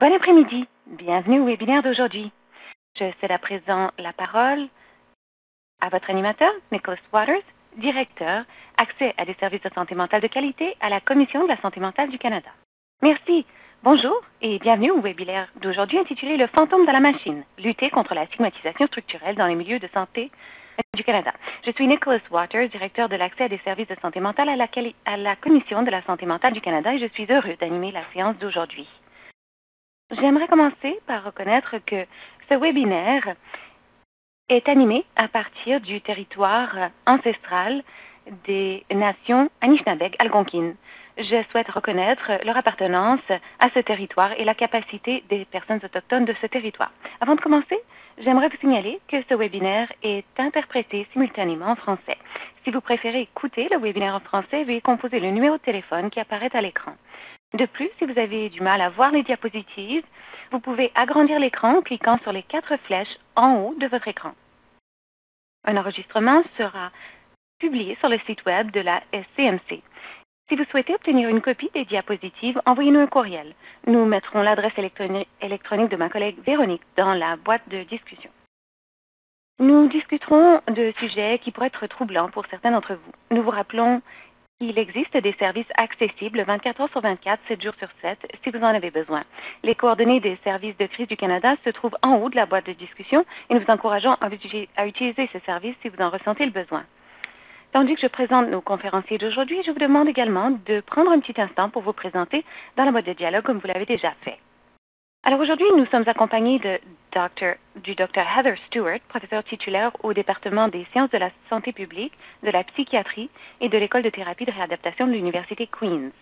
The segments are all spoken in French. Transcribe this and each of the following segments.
Bon après-midi, bienvenue au webinaire d'aujourd'hui. Je cède à présent la parole à votre animateur, Nicholas Waters, directeur, accès à des services de santé mentale de qualité à la Commission de la santé mentale du Canada. Merci, bonjour et bienvenue au webinaire d'aujourd'hui intitulé Le fantôme dans la machine, lutter contre la stigmatisation structurelle dans les milieux de santé du Canada. Je suis Nicholas Waters, directeur de l'accès à des services de santé mentale à la Commission de la santé mentale du Canada et je suis heureux d'animer la séance d'aujourd'hui. J'aimerais commencer par reconnaître que ce webinaire est animé à partir du territoire ancestral des nations Anishinabeg-Algonquin. Je souhaite reconnaître leur appartenance à ce territoire et la capacité des personnes autochtones de ce territoire. Avant de commencer, j'aimerais vous signaler que ce webinaire est interprété simultanément en français. Si vous préférez écouter le webinaire en français, veuillez composer le numéro de téléphone qui apparaît à l'écran. De plus, si vous avez du mal à voir les diapositives, vous pouvez agrandir l'écran en cliquant sur les 4 flèches en haut de votre écran. Un enregistrement sera publié sur le site web de la SCMC. Si vous souhaitez obtenir une copie des diapositives, envoyez-nous un courriel. Nous mettrons l'adresse électronique de ma collègue Véronique dans la boîte de discussion. Nous discuterons de sujets qui pourraient être troublants pour certains d'entre vous. Nous vous rappelons qu'il existe des services accessibles 24 heures sur 24, 7 jours sur 7, si vous en avez besoin. Les coordonnées des services de crise du Canada se trouvent en haut de la boîte de discussion et nous vous encourageons à utiliser ces services si vous en ressentez le besoin. Tandis que je présente nos conférenciers d'aujourd'hui, je vous demande également de prendre un petit instant pour vous présenter dans la boîte de dialogue comme vous l'avez déjà fait. Alors aujourd'hui, nous sommes accompagnés du Dr. Heather Stewart, professeure titulaire au département des sciences de la santé publique, de la psychiatrie et de l'école de thérapie de réadaptation de l'Université Queen's.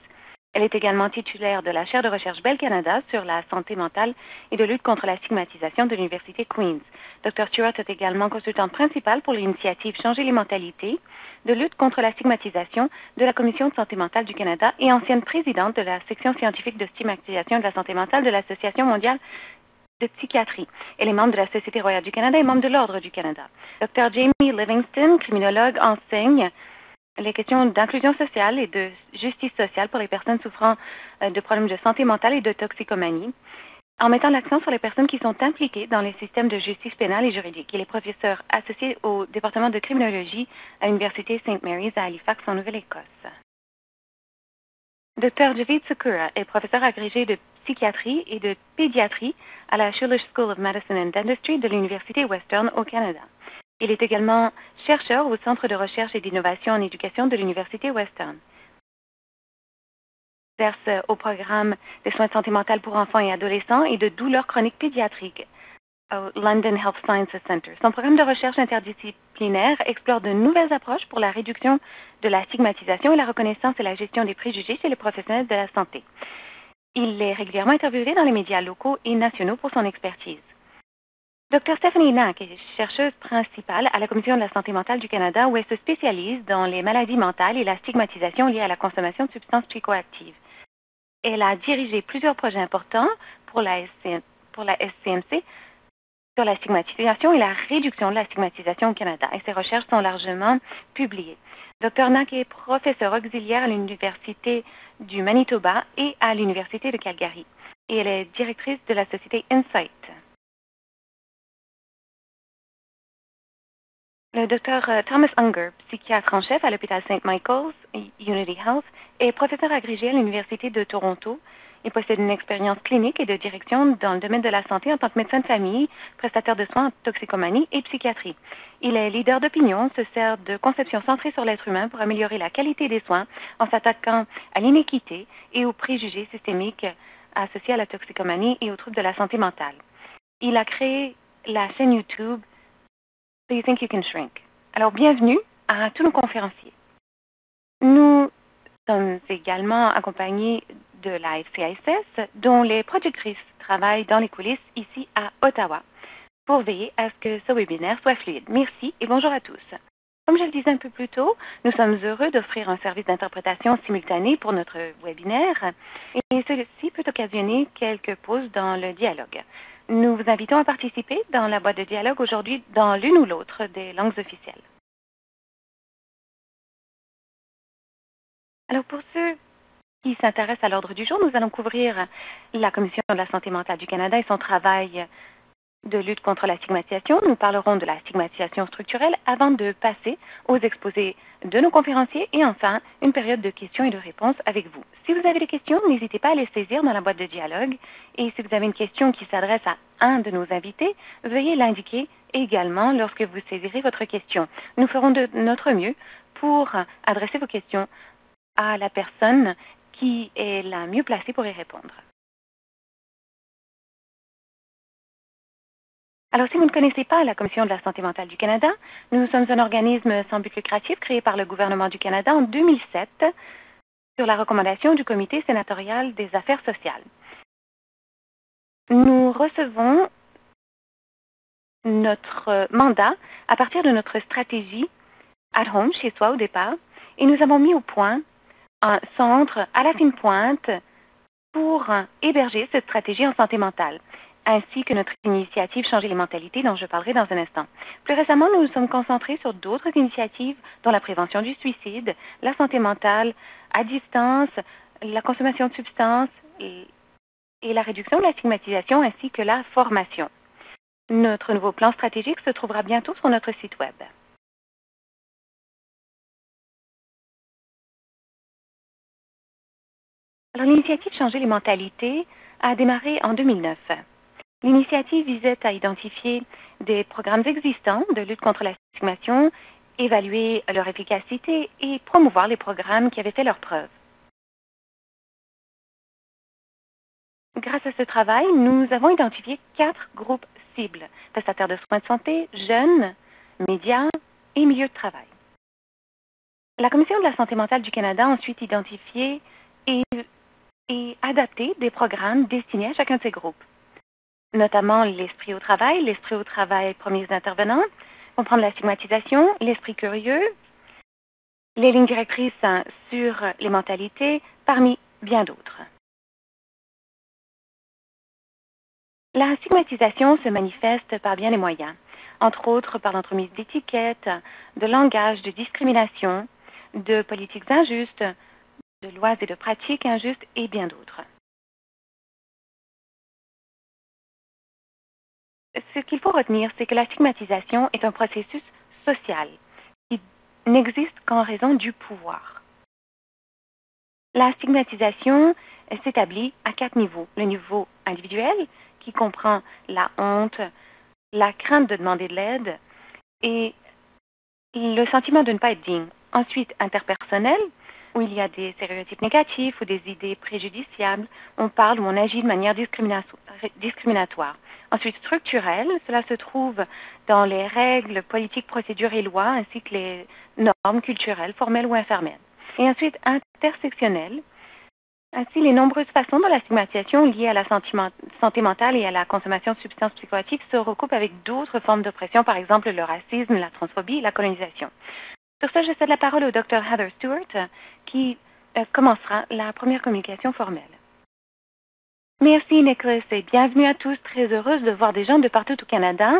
Elle est également titulaire de la chaire de recherche Bell Canada sur la santé mentale et de lutte contre la stigmatisation de l'Université Queen's. Dr. Stewart est également consultante principale pour l'initiative Changer les mentalités de lutte contre la stigmatisation de la Commission de santé mentale du Canada et ancienne présidente de la section scientifique de stigmatisation de la santé mentale de l'Association mondiale de psychiatrie. Elle est membre de la Société royale du Canada et membre de l'Ordre du Canada. Dr. Jamie Livingston, criminologue, enseigne les questions d'inclusion sociale et de justice sociale pour les personnes souffrant de problèmes de santé mentale et de toxicomanie, en mettant l'accent sur les personnes qui sont impliquées dans les systèmes de justice pénale et juridique. Il est professeur associé au département de criminologie à l'Université St. Mary's à Halifax, en Nouvelle-Écosse. Dr. Javid Sakura est professeur agrégé de psychiatrie et de pédiatrie à la Schulich School of Medicine and Dentistry de l'Université Western au Canada. Il est également chercheur au Centre de recherche et d'innovation en éducation de l'Université Western. Il exerce au programme des soins de santé mentale pour enfants et adolescents et de douleurs chroniques pédiatriques au London Health Sciences Center. Son programme de recherche interdisciplinaire explore de nouvelles approches pour la réduction de la stigmatisation et la reconnaissance et la gestion des préjugés chez les professionnels de la santé. Il est régulièrement interviewé dans les médias locaux et nationaux pour son expertise. Dr. Stephanie Nack est chercheuse principale à la Commission de la santé mentale du Canada où elle se spécialise dans les maladies mentales et la stigmatisation liée à la consommation de substances psychoactives. Elle a dirigé plusieurs projets importants pour la SCMC sur la stigmatisation et la réduction de la stigmatisation au Canada et ses recherches sont largement publiées. Dr. Nack est professeure auxiliaire à l'Université du Manitoba et à l'Université de Calgary et elle est directrice de la société Insight. Le Dr. Thomas Unger, psychiatre en chef à l'hôpital St. Michael's Unity Health, est professeur agrégé à l'Université de Toronto. Il possède une expérience clinique et de direction dans le domaine de la santé en tant que médecin de famille, prestataire de soins en toxicomanie et psychiatrie. Il est leader d'opinion, se sert de conceptions centrées sur l'être humain pour améliorer la qualité des soins en s'attaquant à l'inéquité et aux préjugés systémiques associés à la toxicomanie et aux troubles de la santé mentale. Il a créé la chaîne YouTube So You Think You Can Shrink. Alors, bienvenue à tous nos conférenciers. Nous sommes également accompagnés de la FCISS, dont les productrices travaillent dans les coulisses ici à Ottawa pour veiller à ce que ce webinaire soit fluide. Merci et bonjour à tous. Comme je le disais un peu plus tôt, nous sommes heureux d'offrir un service d'interprétation simultané pour notre webinaire et ceci peut occasionner quelques pauses dans le dialogue. Nous vous invitons à participer dans la boîte de dialogue aujourd'hui dans l'une ou l'autre des langues officielles. Alors pour ceux qui s'intéresse à l'ordre du jour, nous allons couvrir la Commission de la santé mentale du Canada et son travail de lutte contre la stigmatisation. Nous parlerons de la stigmatisation structurelle avant de passer aux exposés de nos conférenciers et enfin une période de questions et de réponses avec vous. Si vous avez des questions, n'hésitez pas à les saisir dans la boîte de dialogue et si vous avez une question qui s'adresse à un de nos invités, veuillez l'indiquer également lorsque vous saisirez votre question. Nous ferons de notre mieux pour adresser vos questions à la personne qui est la mieux placée pour y répondre. Alors, si vous ne connaissez pas la Commission de la santé mentale du Canada, nous sommes un organisme sans but lucratif créé par le gouvernement du Canada en 2007 sur la recommandation du Comité sénatorial des affaires sociales. Nous recevons notre mandat à partir de notre stratégie at home, chez soi au départ, et nous avons mis au point un centre à la fine pointe pour héberger cette stratégie en santé mentale, ainsi que notre initiative Changer les mentalités dont je parlerai dans un instant. Plus récemment, nous nous sommes concentrés sur d'autres initiatives dont la prévention du suicide, la santé mentale à distance, la consommation de substances et la réduction de la stigmatisation ainsi que la formation. Notre nouveau plan stratégique se trouvera bientôt sur notre site Web. Alors, l'initiative Changer les mentalités a démarré en 2009. L'initiative visait à identifier des programmes existants de lutte contre la stigmatisation, évaluer leur efficacité et promouvoir les programmes qui avaient fait leurs preuves. Grâce à ce travail, nous avons identifié 4 groupes cibles: prestataires de soins de santé, jeunes, médias et milieux de travail. La Commission de la santé mentale du Canada a ensuite identifié et adapté des programmes destinés à chacun de ces groupes, notamment l'esprit au travail premiers intervenants, comprendre la stigmatisation, l'esprit curieux, les lignes directrices sur les mentalités, parmi bien d'autres. La stigmatisation se manifeste par bien des moyens, entre autres par l'entremise d'étiquettes, de langage, de discrimination, de politiques injustes, de lois et de pratiques injustes et bien d'autres. Ce qu'il faut retenir, c'est que la stigmatisation est un processus social qui n'existe qu'en raison du pouvoir. La stigmatisation s'établit à 4 niveaux. Le niveau individuel, qui comprend la honte, la crainte de demander de l'aide et le sentiment de ne pas être digne. Ensuite, interpersonnel, où il y a des stéréotypes négatifs ou des idées préjudiciables. On parle ou on agit de manière discriminatoire. Ensuite, structurel, cela se trouve dans les règles, politiques, procédures et lois, ainsi que les normes culturelles, formelles ou informelles. Et ensuite, intersectionnel, ainsi les nombreuses façons dont la stigmatisation liée à la santé mentale et à la consommation de substances psychoactives se recoupent avec d'autres formes d'oppression, par exemple le racisme, la transphobie et la colonisation. Sur ce, je cède la parole au Dr Heather Stewart qui commencera la première communication formelle. Merci Nicholas et bienvenue à tous. Très heureuse de voir des gens de partout au Canada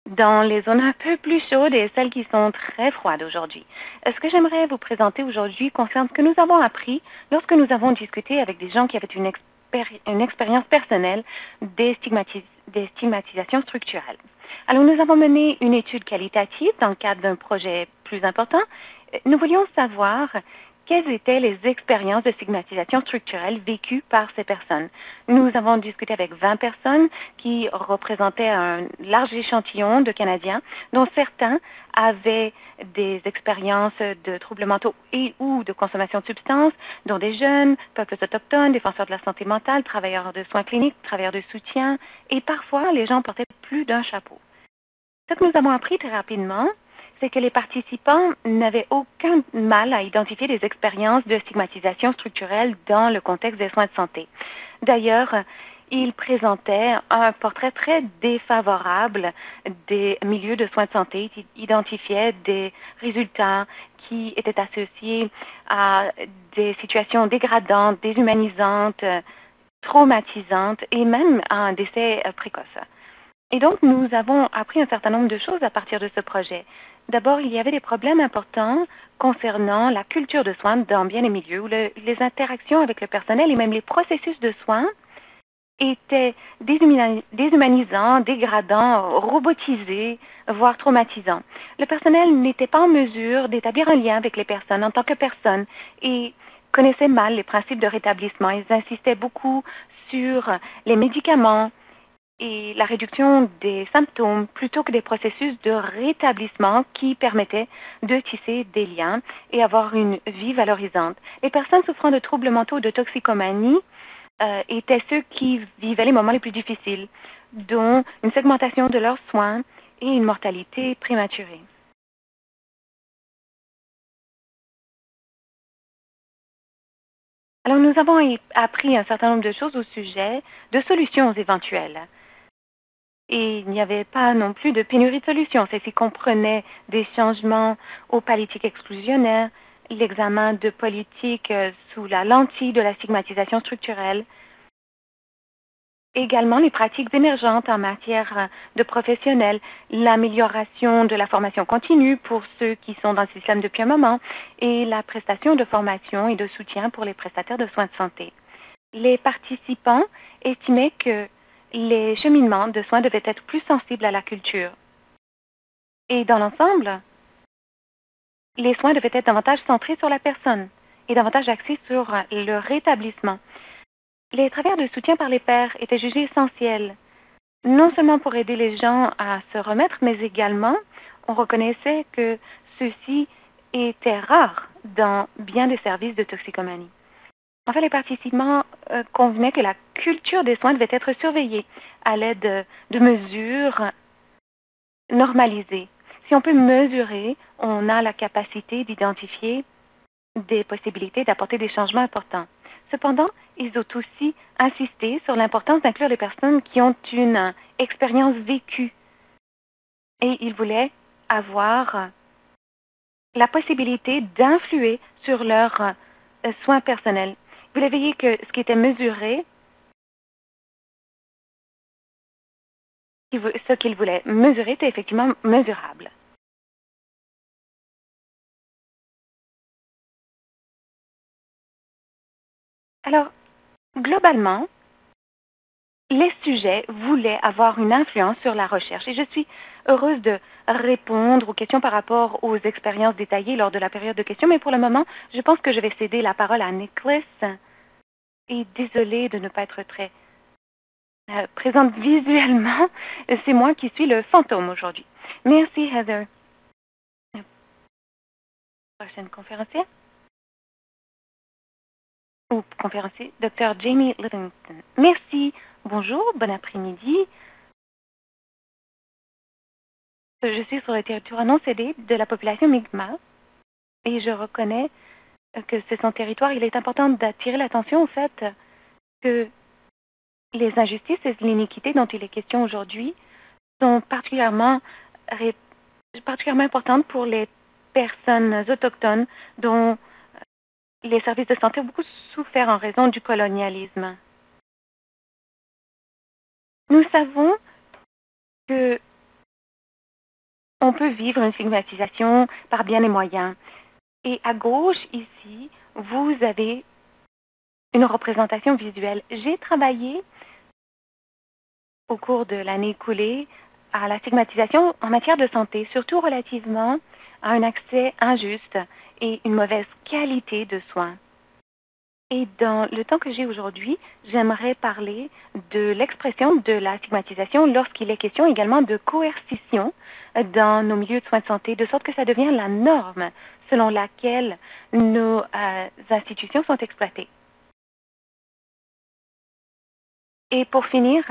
dans les zones un peu plus chaudes et celles qui sont très froides aujourd'hui. Ce que j'aimerais vous présenter aujourd'hui concerne ce que nous avons appris lorsque nous avons discuté avec des gens qui avaient une expérience personnelle des stigmatisations structurelles. Alors, nous avons mené une étude qualitative dans le cadre d'un projet plus important. Nous voulions savoir quelles étaient les expériences de stigmatisation structurelle vécues par ces personnes. Nous avons discuté avec 20 personnes qui représentaient un large échantillon de Canadiens, dont certains avaient des expériences de troubles mentaux et ou de consommation de substances, dont des jeunes, peuples autochtones, défenseurs de la santé mentale, travailleurs de soins cliniques, travailleurs de soutien, et parfois les gens portaient plus d'un chapeau. Ce que nous avons appris très rapidement, c'est que les participants n'avaient aucun mal à identifier des expériences de stigmatisation structurelle dans le contexte des soins de santé. D'ailleurs, ils présentaient un portrait très défavorable des milieux de soins de santé. Ils identifiaient des résultats qui étaient associés à des situations dégradantes, déshumanisantes, traumatisantes et même à un décès précoce. Et donc, nous avons appris un certain nombre de choses à partir de ce projet. D'abord, il y avait des problèmes importants concernant la culture de soins dans bien des milieux où les interactions avec le personnel et même les processus de soins étaient déshumanisants, dégradants, robotisés, voire traumatisants. Le personnel n'était pas en mesure d'établir un lien avec les personnes en tant que personnes et connaissait mal les principes de rétablissement. Ils insistaient beaucoup sur les médicaments et la réduction des symptômes plutôt que des processus de rétablissement qui permettaient de tisser des liens et avoir une vie valorisante. Les personnes souffrant de troubles mentaux ou de toxicomanie étaient ceux qui vivaient les moments les plus difficiles, dont une segmentation de leurs soins et une mortalité prématurée. Alors, nous avons appris un certain nombre de choses au sujet de solutions éventuelles. Et il n'y avait pas non plus de pénurie de solutions. Ceci comprenait des changements aux politiques exclusionnaires, l'examen de politiques sous la lentille de la stigmatisation structurelle, également les pratiques émergentes en matière de professionnels, l'amélioration de la formation continue pour ceux qui sont dans le système depuis un moment et la prestation de formation et de soutien pour les prestataires de soins de santé. Les participants estimaient que les cheminements de soins devaient être plus sensibles à la culture. Et dans l'ensemble, les soins devaient être davantage centrés sur la personne et davantage axés sur le rétablissement. Les travailleurs de soutien par les pairs étaient jugés essentiels, non seulement pour aider les gens à se remettre, mais également, on reconnaissait que ceux-ci étaient rares dans bien des services de toxicomanie. En fait, les participants convenaient que la culture des soins devait être surveillée à l'aide de mesures normalisées. Si on peut mesurer, on a la capacité d'identifier des possibilités d'apporter des changements importants. Cependant, ils ont aussi insisté sur l'importance d'inclure les personnes qui ont une expérience vécue et ils voulaient avoir la possibilité d'influer sur leurs soins personnels. Vous voulez veiller que ce qui était mesuré, ce qu'ils voulaient mesurer était effectivement mesurable. Alors, globalement, les sujets voulaient avoir une influence sur la recherche et je suis heureuse de répondre aux questions par rapport aux expériences détaillées lors de la période de questions, mais pour le moment, je pense que je vais céder la parole à Nicholas et désolée de ne pas être très présente visuellement. C'est moi qui suis le fantôme aujourd'hui. Merci, Heather. Prochaine conférencière ou conférencier, Dr. Jamie Livingston. Merci. Bonjour, bon après-midi. Je suis sur le territoire non cédé de la population Mi'kmaq et je reconnais que c'est son territoire. Il est important d'attirer l'attention au fait que les injustices et l'iniquité dont il est question aujourd'hui sont particulièrement importantes pour les personnes autochtones dont les services de santé ont beaucoup souffert en raison du colonialisme. Nous savons que on peut vivre une stigmatisation par bien des moyens. Et à gauche, ici, vous avez une représentation visuelle. J'ai travaillé au cours de l'année écoulée à la stigmatisation en matière de santé, surtout relativement à un accès injuste et une mauvaise qualité de soins. Et dans le temps que j'ai aujourd'hui, j'aimerais parler de l'expression de la stigmatisation lorsqu'il est question également de coercition dans nos milieux de soins de santé, de sorte que ça devient la norme selon laquelle nos institutions sont exploitées. Et pour finir,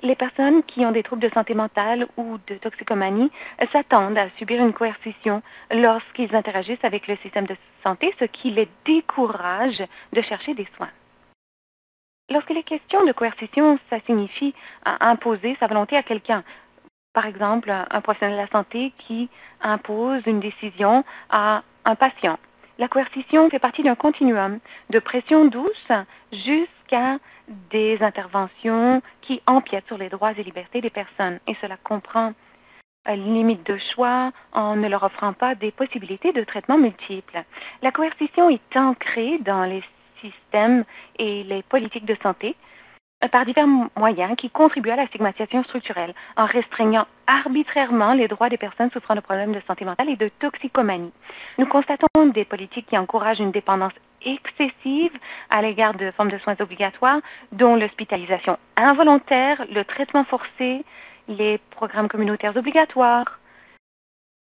les personnes qui ont des troubles de santé mentale ou de toxicomanie s'attendent à subir une coercition lorsqu'ils interagissent avec le système de santé, ce qui les décourage de chercher des soins. Lorsqu'il est question de coercition, ça signifie imposer sa volonté à quelqu'un. Par exemple, un professionnel de la santé qui impose une décision à un patient. La coercition fait partie d'un continuum de pression douce jusqu'à des interventions qui empiètent sur les droits et libertés des personnes. Et cela comprend limite de choix en ne leur offrant pas des possibilités de traitement multiples. La coercition est ancrée dans les systèmes et les politiques de santé par divers moyens qui contribuent à la stigmatisation structurelle, en restreignant arbitrairement les droits des personnes souffrant de problèmes de santé mentale et de toxicomanie. Nous constatons des politiques qui encouragent une dépendance excessive à l'égard de formes de soins obligatoires, dont l'hospitalisation involontaire, le traitement forcé, les programmes communautaires obligatoires,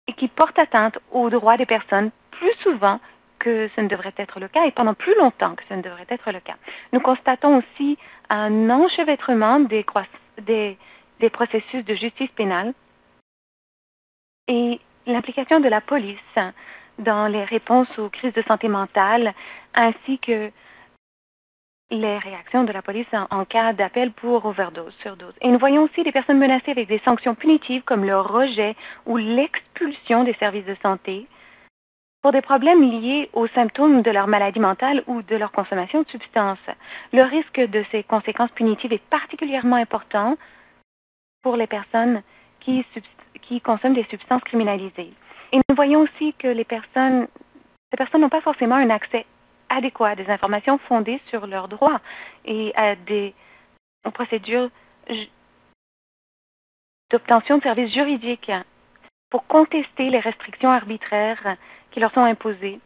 et qui portent atteinte aux droits des personnes plus souvent que ce ne devrait être le cas et pendant plus longtemps que ce ne devrait être le cas. Nous constatons aussi un enchevêtrement des processus de justice pénale et l'implication de la police dans les réponses aux crises de santé mentale, ainsi que les réactions de la police en cas d'appel pour overdose, surdose. Et nous voyons aussi des personnes menacées avec des sanctions punitives comme le rejet ou l'expulsion des services de santé pour des problèmes liés aux symptômes de leur maladie mentale ou de leur consommation de substances. Le risque de ces conséquences punitives est particulièrement important pour les personnes qui consomment des substances criminalisées. Et nous voyons aussi que ces personnes n'ont pas forcément un accès adéquat à des informations fondées sur leurs droits et à des procédures d'obtention de services juridiques pour contester les restrictions arbitraires qui leur sont imposées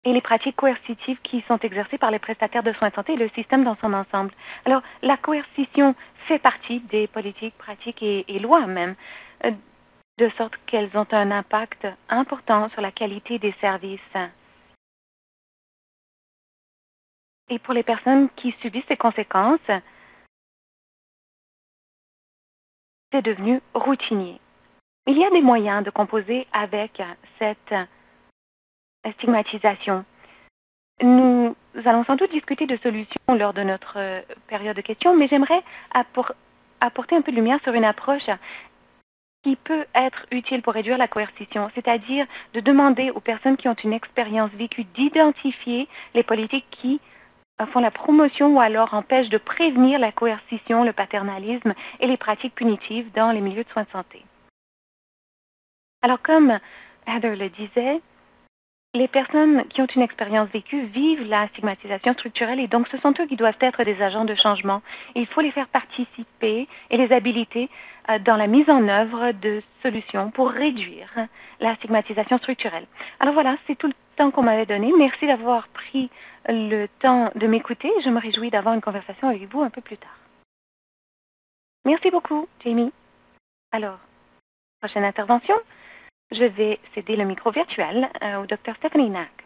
et les pratiques coercitives qui sont exercées par les prestataires de soins de santé et le système dans son ensemble. Alors, la coercition fait partie des politiques, pratiques et lois même, de sorte qu'elles ont un impact important sur la qualité des services. Et pour les personnes qui subissent ces conséquences, c'est devenu routinier. Il y a des moyens de composer avec cette stigmatisation. Nous allons sans doute discuter de solutions lors de notre période de questions, mais j'aimerais apporter un peu de lumière sur une approche qui peut être utile pour réduire la coercition, c'est-à-dire de demander aux personnes qui ont une expérience vécue d'identifier les politiques qui font la promotion ou alors empêchent de prévenir la coercition, le paternalisme et les pratiques punitives dans les milieux de soins de santé. Alors, comme Heather le disait, les personnes qui ont une expérience vécue vivent la stigmatisation structurelle et donc ce sont eux qui doivent être des agents de changement. Il faut les faire participer et les habiliter dans la mise en œuvre de solutions pour réduire la stigmatisation structurelle. Alors voilà, c'est tout le temps qu'on m'avait donné. Merci d'avoir pris le temps de m'écouter. Je me réjouis d'avoir une conversation avec vous un peu plus tard. Merci beaucoup, Jamie. Alors, prochaine intervention. Je vais céder le micro virtuel au Dr Stephanie Knack.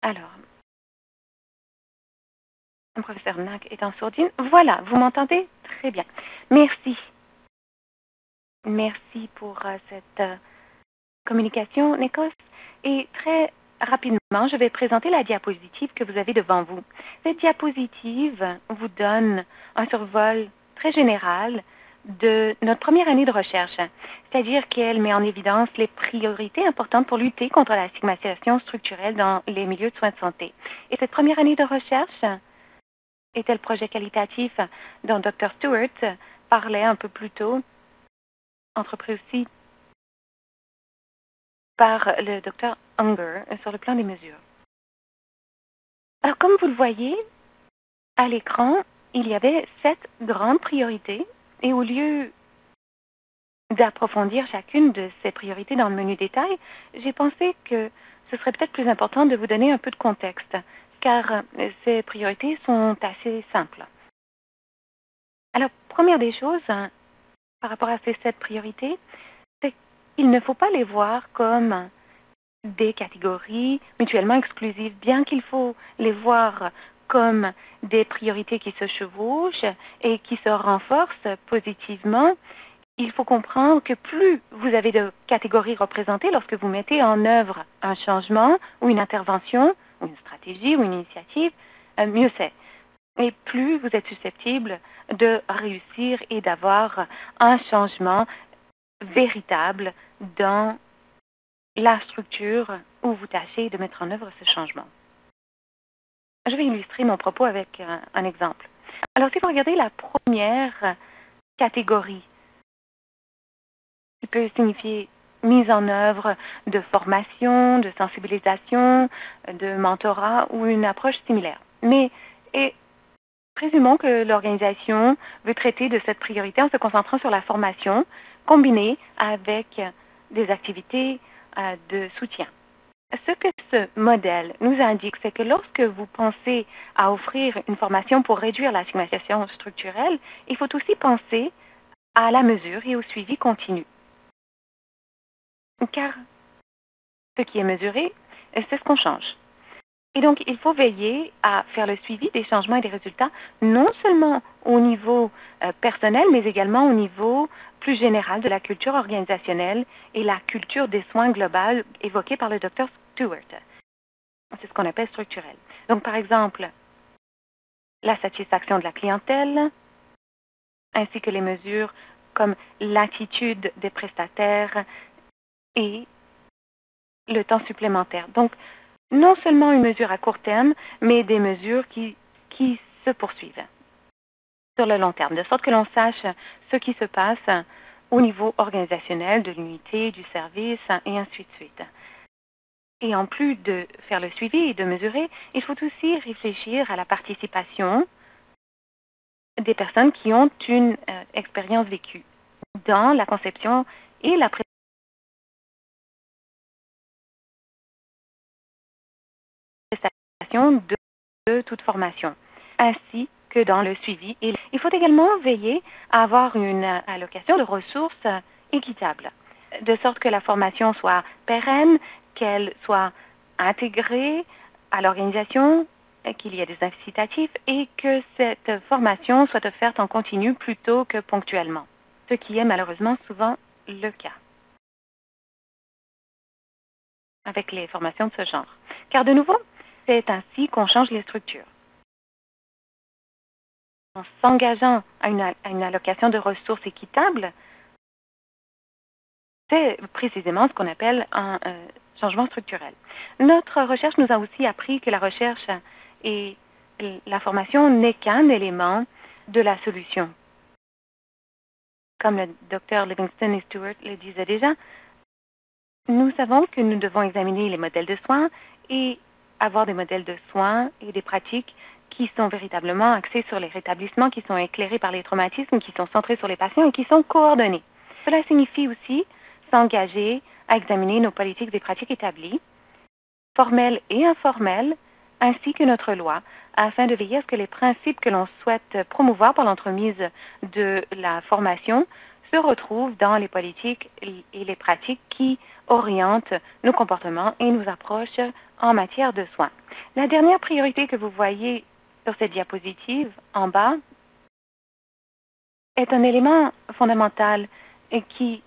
Alors, le professeur Knack est en sourdine. Voilà, vous m'entendez? Très bien. Merci. Merci pour cette communication, Nikos. Et très rapidement, je vais présenter la diapositive que vous avez devant vous. Cette diapositive vous donne un survol très général de notre première année de recherche, c'est-à-dire qu'elle met en évidence les priorités importantes pour lutter contre la stigmatisation structurelle dans les milieux de soins de santé. Et cette première année de recherche était le projet qualitatif dont Dr Stewart parlait un peu plus tôt, entrepris aussi par le Dr Unger sur le plan des mesures. Alors, comme vous le voyez, à l'écran, il y avait 7 grandes priorités et au lieu d'approfondir chacune de ces priorités dans le menu détail, j'ai pensé que ce serait peut-être plus important de vous donner un peu de contexte, car ces priorités sont assez simples. Alors, première des choses, par rapport à ces 7 priorités, c'est qu'il ne faut pas les voir comme des catégories mutuellement exclusives, bien qu'il faut les voir comme des priorités qui se chevauchent et qui se renforcent positivement. Il faut comprendre que plus vous avez de catégories représentées lorsque vous mettez en œuvre un changement ou une intervention, ou une stratégie ou une initiative, mieux c'est. Et plus vous êtes susceptible de réussir et d'avoir un changement véritable dans la structure où vous tâchez de mettre en œuvre ce changement. Je vais illustrer mon propos avec un exemple. Alors, si vous regardez la première catégorie, qui peut signifier mise en œuvre de formation, de sensibilisation, de mentorat ou une approche similaire. Mais et présumons que l'organisation veut traiter de cette priorité en se concentrant sur la formation combinée avec des activités de soutien. Ce que ce modèle nous indique, c'est que lorsque vous pensez à offrir une formation pour réduire la stigmatisation structurelle, il faut aussi penser à la mesure et au suivi continu. Car ce qui est mesuré, c'est ce qu'on change. Et donc, il faut veiller à faire le suivi des changements et des résultats, non seulement au niveau personnel, mais également au niveau plus général de la culture organisationnelle et la culture des soins globales évoquée par le docteur Stewart. C'est ce qu'on appelle structurel. Donc, par exemple, la satisfaction de la clientèle, ainsi que les mesures comme l'attitude des prestataires et le temps supplémentaire. Donc, non seulement une mesure à court terme, mais des mesures qui se poursuivent sur le long terme, de sorte que l'on sache ce qui se passe au niveau organisationnel de l'unité, du service, et ainsi de suite. Et en plus de faire le suivi et de mesurer, il faut aussi réfléchir à la participation des personnes qui ont une expérience vécue dans la conception et la prestation de toute formation, ainsi que dans le suivi. Et il faut également veiller à avoir une allocation de ressources équitable, de sorte que la formation soit pérenne, qu'elle soit intégrée à l'organisation, qu'il y ait des incitatifs et que cette formation soit offerte en continu plutôt que ponctuellement, ce qui est malheureusement souvent le cas avec les formations de ce genre. Car de nouveau, c'est ainsi qu'on change les structures. En s'engageant à une allocation de ressources équitable, c'est précisément ce qu'on appelle un changement structurel. Notre recherche nous a aussi appris que la recherche et la formation n'est qu'un élément de la solution. Comme le docteur Livingston et Stewart le disaient déjà, nous savons que nous devons examiner les modèles de soins et avoir des modèles de soins et des pratiques qui sont véritablement axés sur les rétablissements, qui sont éclairés par les traumatismes, qui sont centrés sur les patients et qui sont coordonnés. Cela signifie aussi s'engager à examiner nos politiques et pratiques établies, formelles et informelles, ainsi que notre loi, afin de veiller à ce que les principes que l'on souhaite promouvoir par l'entremise de la formation se retrouvent dans les politiques et les pratiques qui orientent nos comportements et nous approchent en matière de soins. La dernière priorité que vous voyez sur cette diapositive en bas est un élément fondamental et qui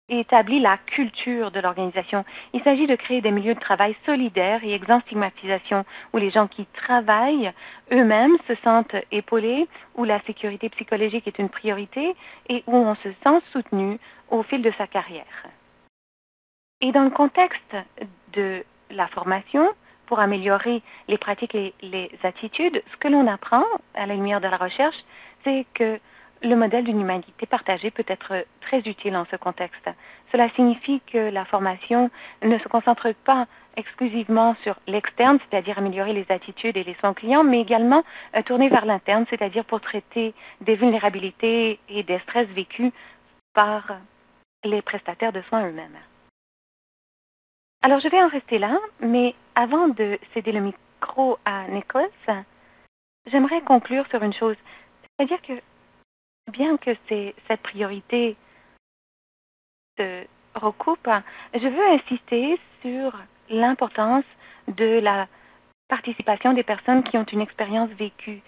établit la culture de l'organisation. Il s'agit de créer des milieux de travail solidaires et exempts de stigmatisation, où les gens qui travaillent eux-mêmes se sentent épaulés, où la sécurité psychologique est une priorité et où on se sent soutenu au fil de sa carrière. Et dans le contexte de la formation, pour améliorer les pratiques et les attitudes, ce que l'on apprend à la lumière de la recherche, c'est que le modèle d'une humanité partagée peut être très utile en ce contexte. Cela signifie que la formation ne se concentre pas exclusivement sur l'externe, c'est-à-dire améliorer les attitudes et les soins clients, mais également tourner vers l'interne, c'est-à-dire pour traiter des vulnérabilités et des stress vécus par les prestataires de soins eux-mêmes. Alors, je vais en rester là, mais avant de céder le micro à Nicholas, j'aimerais conclure sur une chose. C'est-à-dire que bien que cette priorité se recoupe, je veux insister sur l'importance de la participation des personnes qui ont une expérience vécue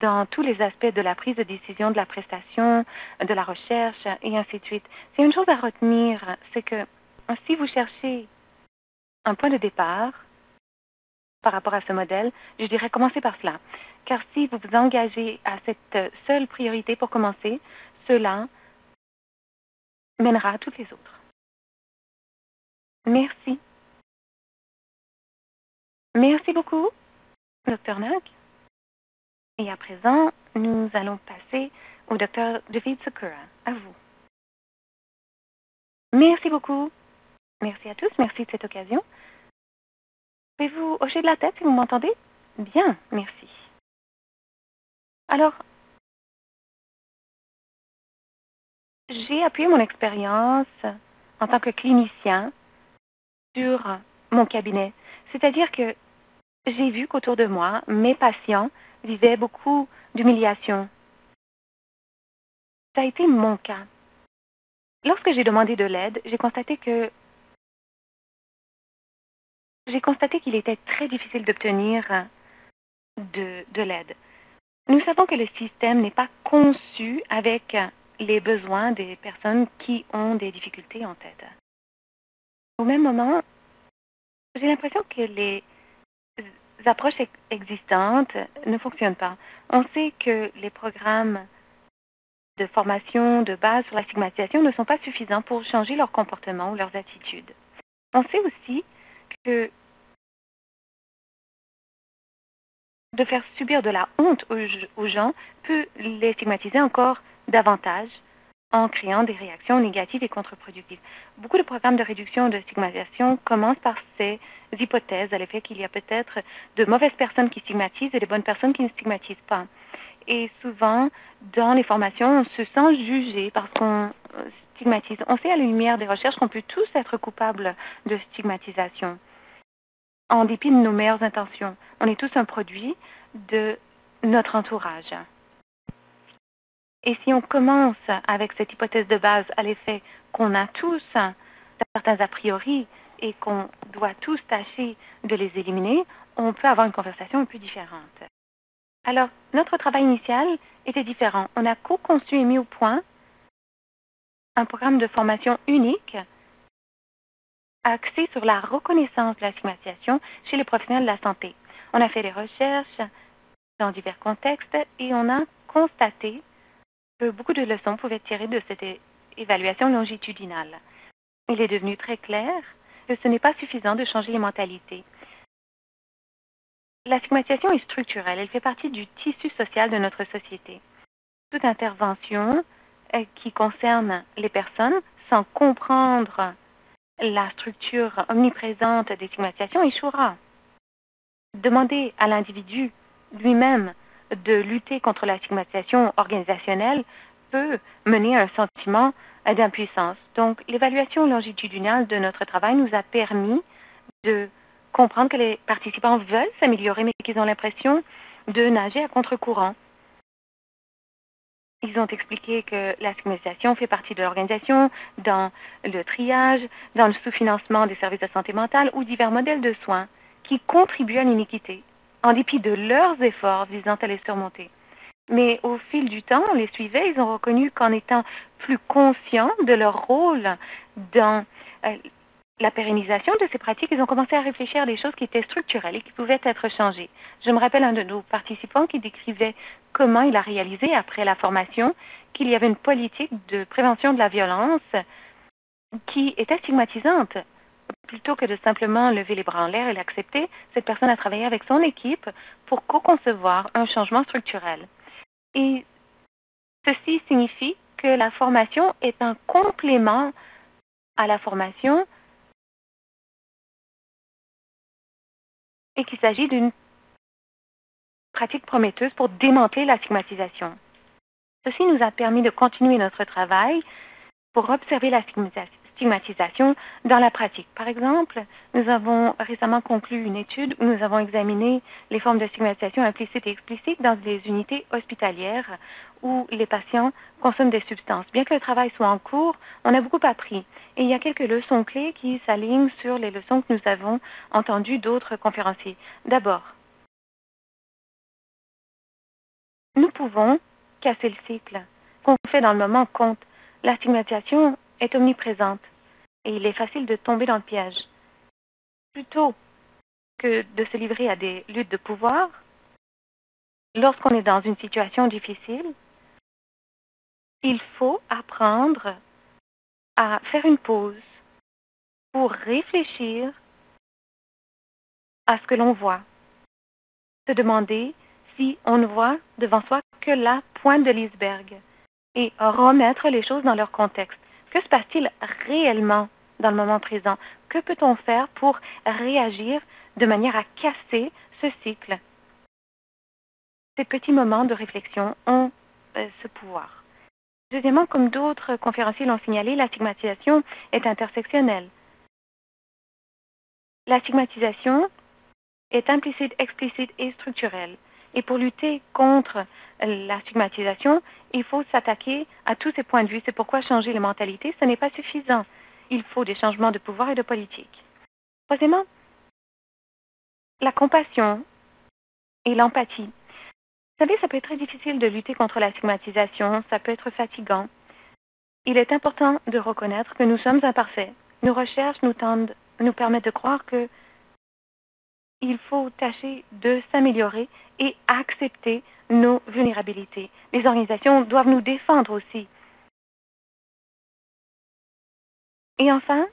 dans tous les aspects de la prise de décision, de la prestation, de la recherche et ainsi de suite. C'est une chose à retenir, c'est que si vous cherchez un point de départ par rapport à ce modèle, je dirais commencer par cela. Car si vous vous engagez à cette seule priorité pour commencer, cela mènera à toutes les autres. Merci. Merci beaucoup. Dr. Nack. Et à présent, nous allons passer au Dr. David Sakura. À vous. Merci beaucoup. Merci à tous. Merci de cette occasion. Pouvez-vous hocher de la tête si vous m'entendez? Bien, merci. Alors, j'ai appuyé mon expérience en tant que clinicien sur mon cabinet. C'est-à-dire que j'ai vu qu'autour de moi, mes patients vivaient beaucoup d'humiliation. Ça a été mon cas. Lorsque j'ai demandé de l'aide, j'ai constaté qu'il était très difficile d'obtenir de l'aide. Nous savons que le système n'est pas conçu avec les besoins des personnes qui ont des difficultés en tête. Au même moment, j'ai l'impression que les approches existantes ne fonctionnent pas. On sait que les programmes de formation de base sur la stigmatisation ne sont pas suffisants pour changer leur comportement ou leurs attitudes. On sait aussi que de faire subir de la honte aux gens peut les stigmatiser encore davantage en créant des réactions négatives et contre-productives. Beaucoup de programmes de réduction de stigmatisation commencent par ces hypothèses à l'effet qu'il y a peut-être de mauvaises personnes qui stigmatisent et de bonnes personnes qui ne stigmatisent pas. Et souvent, dans les formations, on se sent jugé parce qu'on stigmatise. On sait à la lumière des recherches qu'on peut tous être coupables de stigmatisation, en dépit de nos meilleures intentions. On est tous un produit de notre entourage. Et si on commence avec cette hypothèse de base à l'effet qu'on a tous certains a priori et qu'on doit tous tâcher de les éliminer, on peut avoir une conversation un peu différente. Alors, notre travail initial était différent. On a co-conçu et mis au point un programme de formation unique axé sur la reconnaissance de la stigmatisation chez les professionnels de la santé. On a fait des recherches dans divers contextes et on a constaté que beaucoup de leçons pouvaient être tirées de cette évaluation longitudinale. Il est devenu très clair que ce n'est pas suffisant de changer les mentalités. La stigmatisation est structurelle, elle fait partie du tissu social de notre société. Toute intervention qui concerne les personnes sans comprendre la structure omniprésente des stigmatisations échouera. Demander à l'individu lui-même de lutter contre la stigmatisation organisationnelle peut mener à un sentiment d'impuissance. Donc, l'évaluation longitudinale de notre travail nous a permis de comprendre que les participants veulent s'améliorer, mais qu'ils ont l'impression de nager à contre-courant. Ils ont expliqué que la stigmatisation fait partie de l'organisation dans le triage, dans le sous-financement des services de santé mentale ou divers modèles de soins qui contribuent à l'iniquité, en dépit de leurs efforts visant à les surmonter. Mais au fil du temps, on les suivait, ils ont reconnu qu'en étant plus conscients de leur rôle dans la pérennisation de ces pratiques, ils ont commencé à réfléchir à des choses qui étaient structurelles et qui pouvaient être changées. Je me rappelle un de nos participants qui décrivait comment il a réalisé, après la formation, qu'il y avait une politique de prévention de la violence qui était stigmatisante. Plutôt que de simplement lever les bras en l'air et l'accepter, cette personne a travaillé avec son équipe pour co-concevoir un changement structurel. Et ceci signifie que la formation est un complément à la formation et qu'il s'agit d'une pratique prometteuse pour démanteler la stigmatisation. Ceci nous a permis de continuer notre travail pour observer la stigmatisation dans la pratique. Par exemple, nous avons récemment conclu une étude où nous avons examiné les formes de stigmatisation implicites et explicites dans des unités hospitalières où les patients consomment des substances. Bien que le travail soit en cours, on a beaucoup appris. Et il y a quelques leçons clés qui s'alignent sur les leçons que nous avons entendues d'autres conférenciers. D'abord, nous pouvons casser le cycle. Ce qu'on fait dans le moment compte. La stigmatisation est omniprésente et il est facile de tomber dans le piège. Plutôt que de se livrer à des luttes de pouvoir, lorsqu'on est dans une situation difficile, il faut apprendre à faire une pause pour réfléchir à ce que l'on voit. se demander si on ne voit devant soi que la pointe de l'iceberg et remettre les choses dans leur contexte. Que se passe-t-il réellement dans le moment présent? Que peut-on faire pour réagir de manière à casser ce cycle? Ces petits moments de réflexion ont ce pouvoir. Deuxièmement, comme d'autres conférenciers l'ont signalé, la stigmatisation est intersectionnelle. La stigmatisation est implicite, explicite et structurelle. Et pour lutter contre la stigmatisation, il faut s'attaquer à tous ces points de vue. C'est pourquoi changer les mentalités, ce n'est pas suffisant. Il faut des changements de pouvoir et de politique. Troisièmement, la compassion et l'empathie. Vous savez, ça peut être très difficile de lutter contre la stigmatisation, ça peut être fatigant. Il est important de reconnaître que nous sommes imparfaits. Nos recherches nous permettent de croire que il faut tâcher de s'améliorer et accepter nos vulnérabilités. Les organisations doivent nous défendre aussi. Et enfin,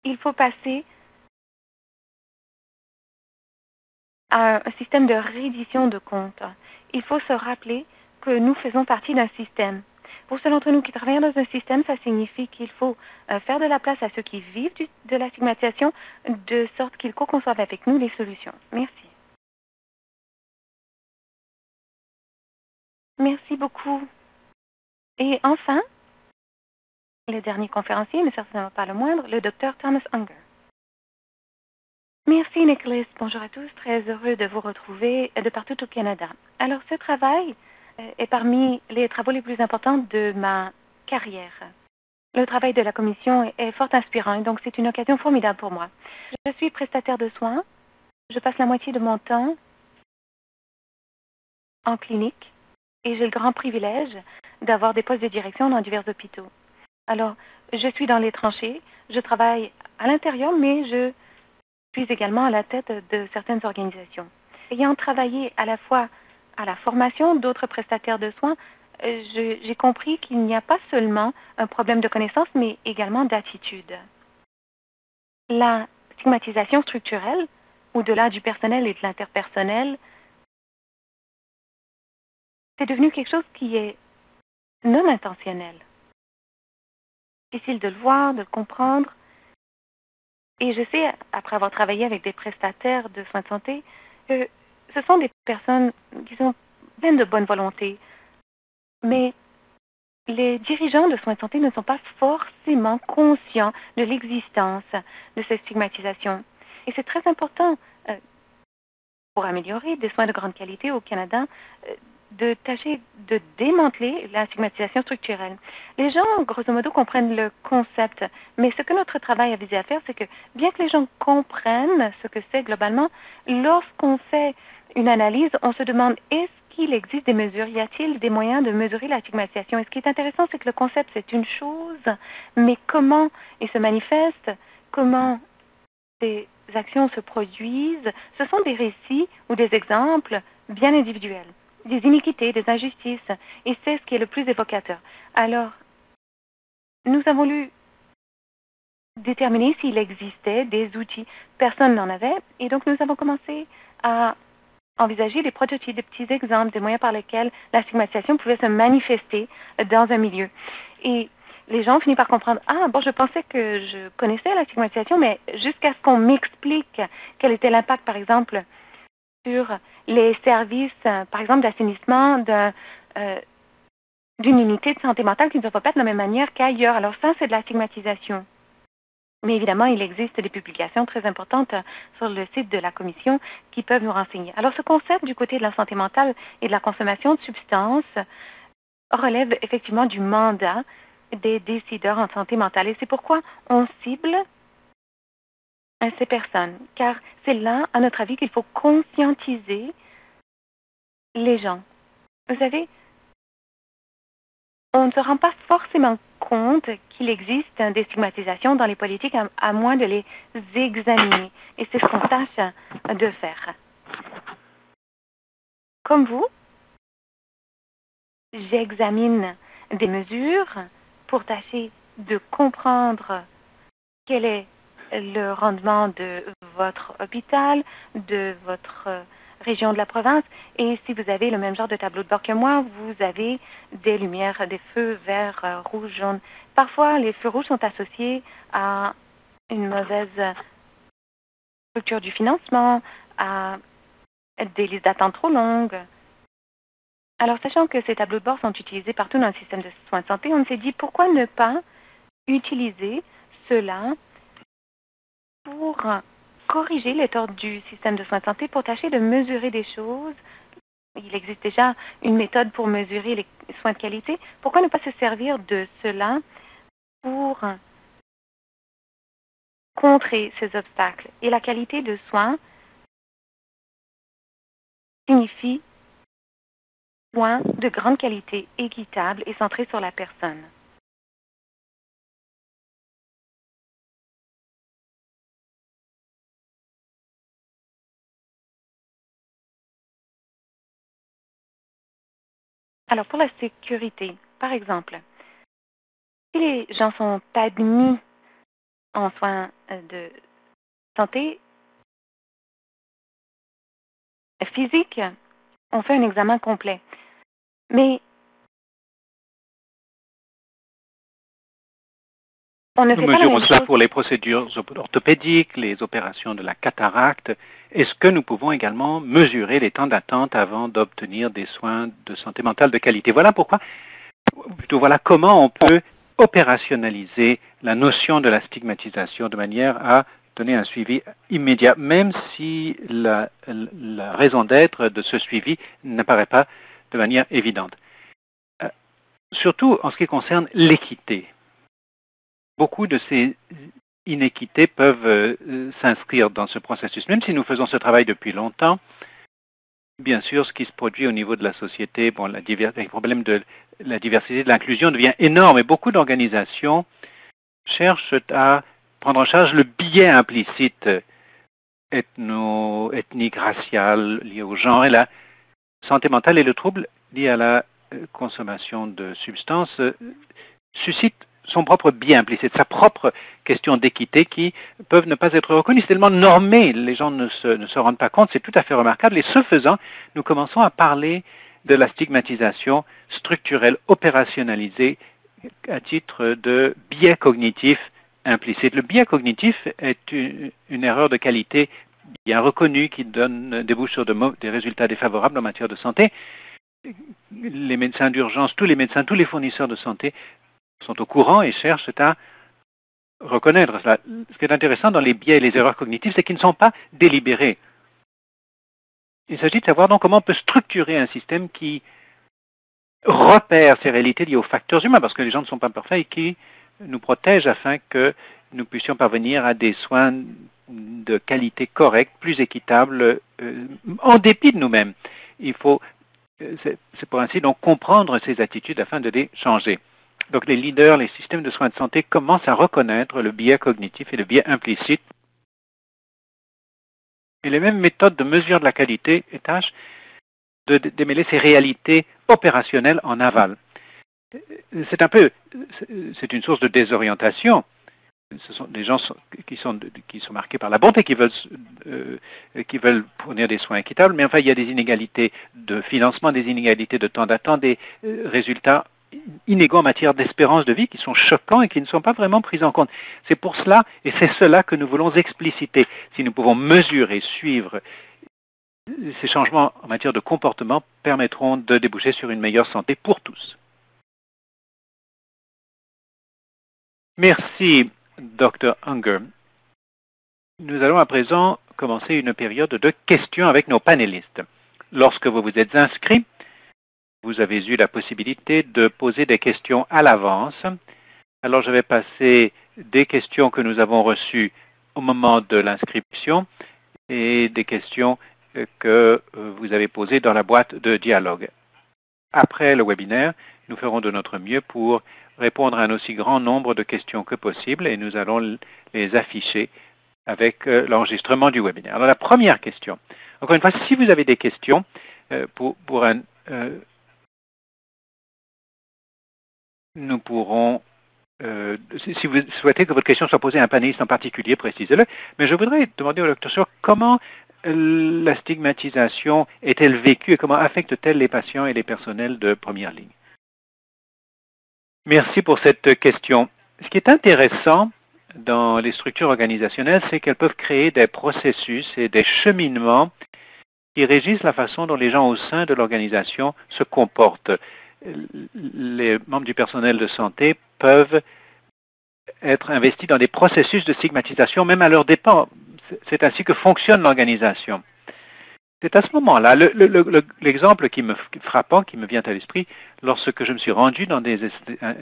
il faut passer à un système de reddition de comptes. Il faut se rappeler que nous faisons partie d'un système. Pour ceux d'entre nous qui travaillent dans un système, ça signifie qu'il faut faire de la place à ceux qui vivent de la stigmatisation, de sorte qu'ils co-conçoivent avec nous les solutions. Merci. Merci beaucoup. Et enfin, le dernier conférencier, mais certainement pas le moindre, le Dr Thomas Unger. Merci Nicholas. Bonjour à tous. Très heureux de vous retrouver de partout au Canada. Alors, ce travail est parmi les travaux les plus importants de ma carrière. Le travail de la commission est fort inspirant et donc c'est une occasion formidable pour moi. Je suis prestataire de soins. Je passe la moitié de mon temps en clinique et j'ai le grand privilège d'avoir des postes de direction dans divers hôpitaux. Alors, je suis dans les tranchées, je travaille à l'intérieur, mais je suis également à la tête de certaines organisations. Ayant travaillé à la fois à la formation d'autres prestataires de soins, j'ai compris qu'il n'y a pas seulement un problème de connaissance, mais également d'attitude. La stigmatisation structurelle, au-delà du personnel et de l'interpersonnel, c'est devenu quelque chose qui est non intentionnel. Difficile de le voir, de le comprendre. Et je sais, après avoir travaillé avec des prestataires de soins de santé, que ce sont des personnes qui sont pleines de bonne volonté. Mais les dirigeants de soins de santé ne sont pas forcément conscients de l'existence de cette stigmatisation. Et c'est très important pour améliorer des soins de grande qualité au Canada de tâcher de démanteler la stigmatisation structurelle. Les gens, grosso modo, comprennent le concept, mais ce que notre travail a visé à faire, c'est que bien que les gens comprennent ce que c'est globalement, lorsqu'on fait une analyse, on se demande est-ce qu'il existe des mesures, y a-t-il des moyens de mesurer la stigmatisation? Et ce qui est intéressant, c'est que le concept, c'est une chose, mais comment il se manifeste, comment ces actions se produisent, ce sont des récits ou des exemples bien individuels, des iniquités, des injustices, et c'est ce qui est le plus évocateur. Alors, nous avons voulu déterminer s'il existait des outils. Personne n'en avait, et donc nous avons commencé à envisager des prototypes, des petits exemples, des moyens par lesquels la stigmatisation pouvait se manifester dans un milieu. Et les gens ont fini par comprendre, ah bon, je pensais que je connaissais la stigmatisation, mais jusqu'à ce qu'on m'explique quel était l'impact, par exemple, sur les services, par exemple, d'assainissement d'une unité de santé mentale qui ne doit pas être de la même manière qu'ailleurs. Alors ça, c'est de la stigmatisation. Mais évidemment, il existe des publications très importantes sur le site de la Commission qui peuvent nous renseigner. Alors, ce concept du côté de la santé mentale et de la consommation de substances relève effectivement du mandat des décideurs en santé mentale. Et c'est pourquoi on cible ces personnes, car c'est là, à notre avis, qu'il faut conscientiser les gens. Vous savez, on ne se rend pas forcément compte qu'il existe des stigmatisations dans les politiques à moins de les examiner. Et c'est ce qu'on tâche de faire. Comme vous, j'examine des mesures pour tâcher de comprendre quel est le rendement de votre hôpital, de votre région de la province. Et si vous avez le même genre de tableau de bord que moi, vous avez des lumières, des feux verts, rouges, jaunes. Parfois, les feux rouges sont associés à une mauvaise structure du financement, à des listes d'attente trop longues. Alors, sachant que ces tableaux de bord sont utilisés partout dans le système de soins de santé, on s'est dit pourquoi ne pas utiliser cela pour corriger les torts du système de soins de santé, pour tâcher de mesurer des choses. Il existe déjà une méthode pour mesurer les soins de qualité. Pourquoi ne pas se servir de cela pour contrer ces obstacles? Et la qualité de soins signifie soins de grande qualité, équitables et centrés sur la personne. Alors, pour la sécurité, par exemple, si les gens sont admis en soins de santé physique, on fait un examen complet. Mais on ne Nous fait pas la mesurons même cela chose. pour les procédures orthopédiques, les opérations de la cataracte. Est-ce que nous pouvons également mesurer les temps d'attente avant d'obtenir des soins de santé mentale de qualité? Voilà pourquoi, plutôt voilà comment on peut opérationnaliser la notion de la stigmatisation de manière à donner un suivi immédiat, même si la raison d'être de ce suivi n'apparaît pas de manière évidente. Surtout en ce qui concerne l'équité. Beaucoup de ces inéquités peuvent s'inscrire dans ce processus. Même si nous faisons ce travail depuis longtemps, bien sûr, ce qui se produit au niveau de la société, bon, les problèmes de la diversité, de l'inclusion devient énorme et beaucoup d'organisations cherchent à prendre en charge le biais implicite ethnique, racial, lié au genre, et la santé mentale et le trouble lié à la consommation de substances suscitent son propre biais implicite, sa propre question d'équité qui peuvent ne pas être reconnues. C'est tellement normé, les gens ne se rendent pas compte, c'est tout à fait remarquable. Et ce faisant, nous commençons à parler de la stigmatisation structurelle opérationnalisée à titre de biais cognitif implicite. Le biais cognitif est une erreur de qualité bien reconnue qui débouche sur des résultats défavorables en matière de santé. Les médecins d'urgence, tous les médecins, tous les fournisseurs de santé sont au courant et cherchent à reconnaître cela. Ce qui est intéressant dans les biais et les erreurs cognitives, c'est qu'ils ne sont pas délibérés. Il s'agit de savoir donc comment on peut structurer un système qui repère ces réalités liées aux facteurs humains, parce que les gens ne sont pas parfaits et qui nous protège afin que nous puissions parvenir à des soins de qualité correcte, plus équitables, en dépit de nous-mêmes. Il faut, c'est pour ainsi donc comprendre ces attitudes afin de les changer. Donc les leaders, les systèmes de soins de santé commencent à reconnaître le biais cognitif et le biais implicite. Et les mêmes méthodes de mesure de la qualité tâchent de démêler ces réalités opérationnelles en aval. C'est une source de désorientation. Ce sont des gens qui sont marqués par la bonté, qui veulent fournir des soins équitables, mais enfin il y a des inégalités de financement, des inégalités de temps d'attente, des résultats inégaux en matière d'espérance de vie qui sont choquants et qui ne sont pas vraiment pris en compte. C'est pour cela, et c'est cela que nous voulons expliciter. Si nous pouvons mesurer, suivre, ces changements en matière de comportement permettront de déboucher sur une meilleure santé pour tous. Merci, Dr. Unger. Nous allons à présent commencer une période de questions avec nos panélistes. Lorsque vous vous êtes inscrit, vous avez eu la possibilité de poser des questions à l'avance. Alors je vais passer des questions que nous avons reçues au moment de l'inscription et des questions que vous avez posées dans la boîte de dialogue. Après le webinaire, nous ferons de notre mieux pour répondre à un aussi grand nombre de questions que possible et nous allons les afficher avec l'enregistrement du webinaire. Alors la première question, encore une fois, si vous avez des questions nous pourrons si vous souhaitez que votre question soit posée à un panéliste en particulier, précisez-le. Mais je voudrais demander au docteur Sur comment la stigmatisation est-elle vécue et comment affecte-t-elle les patients et les personnels de première ligne? Merci pour cette question. Ce qui est intéressant dans les structures organisationnelles, c'est qu'elles peuvent créer des processus et des cheminements qui régissent la façon dont les gens au sein de l'organisation se comportent. Les membres du personnel de santé peuvent être investis dans des processus de stigmatisation, même à leurs dépens. C'est ainsi que fonctionne l'organisation. C'est à ce moment-là, l'exemple frappant qui me vient à l'esprit, lorsque je me suis rendu dans des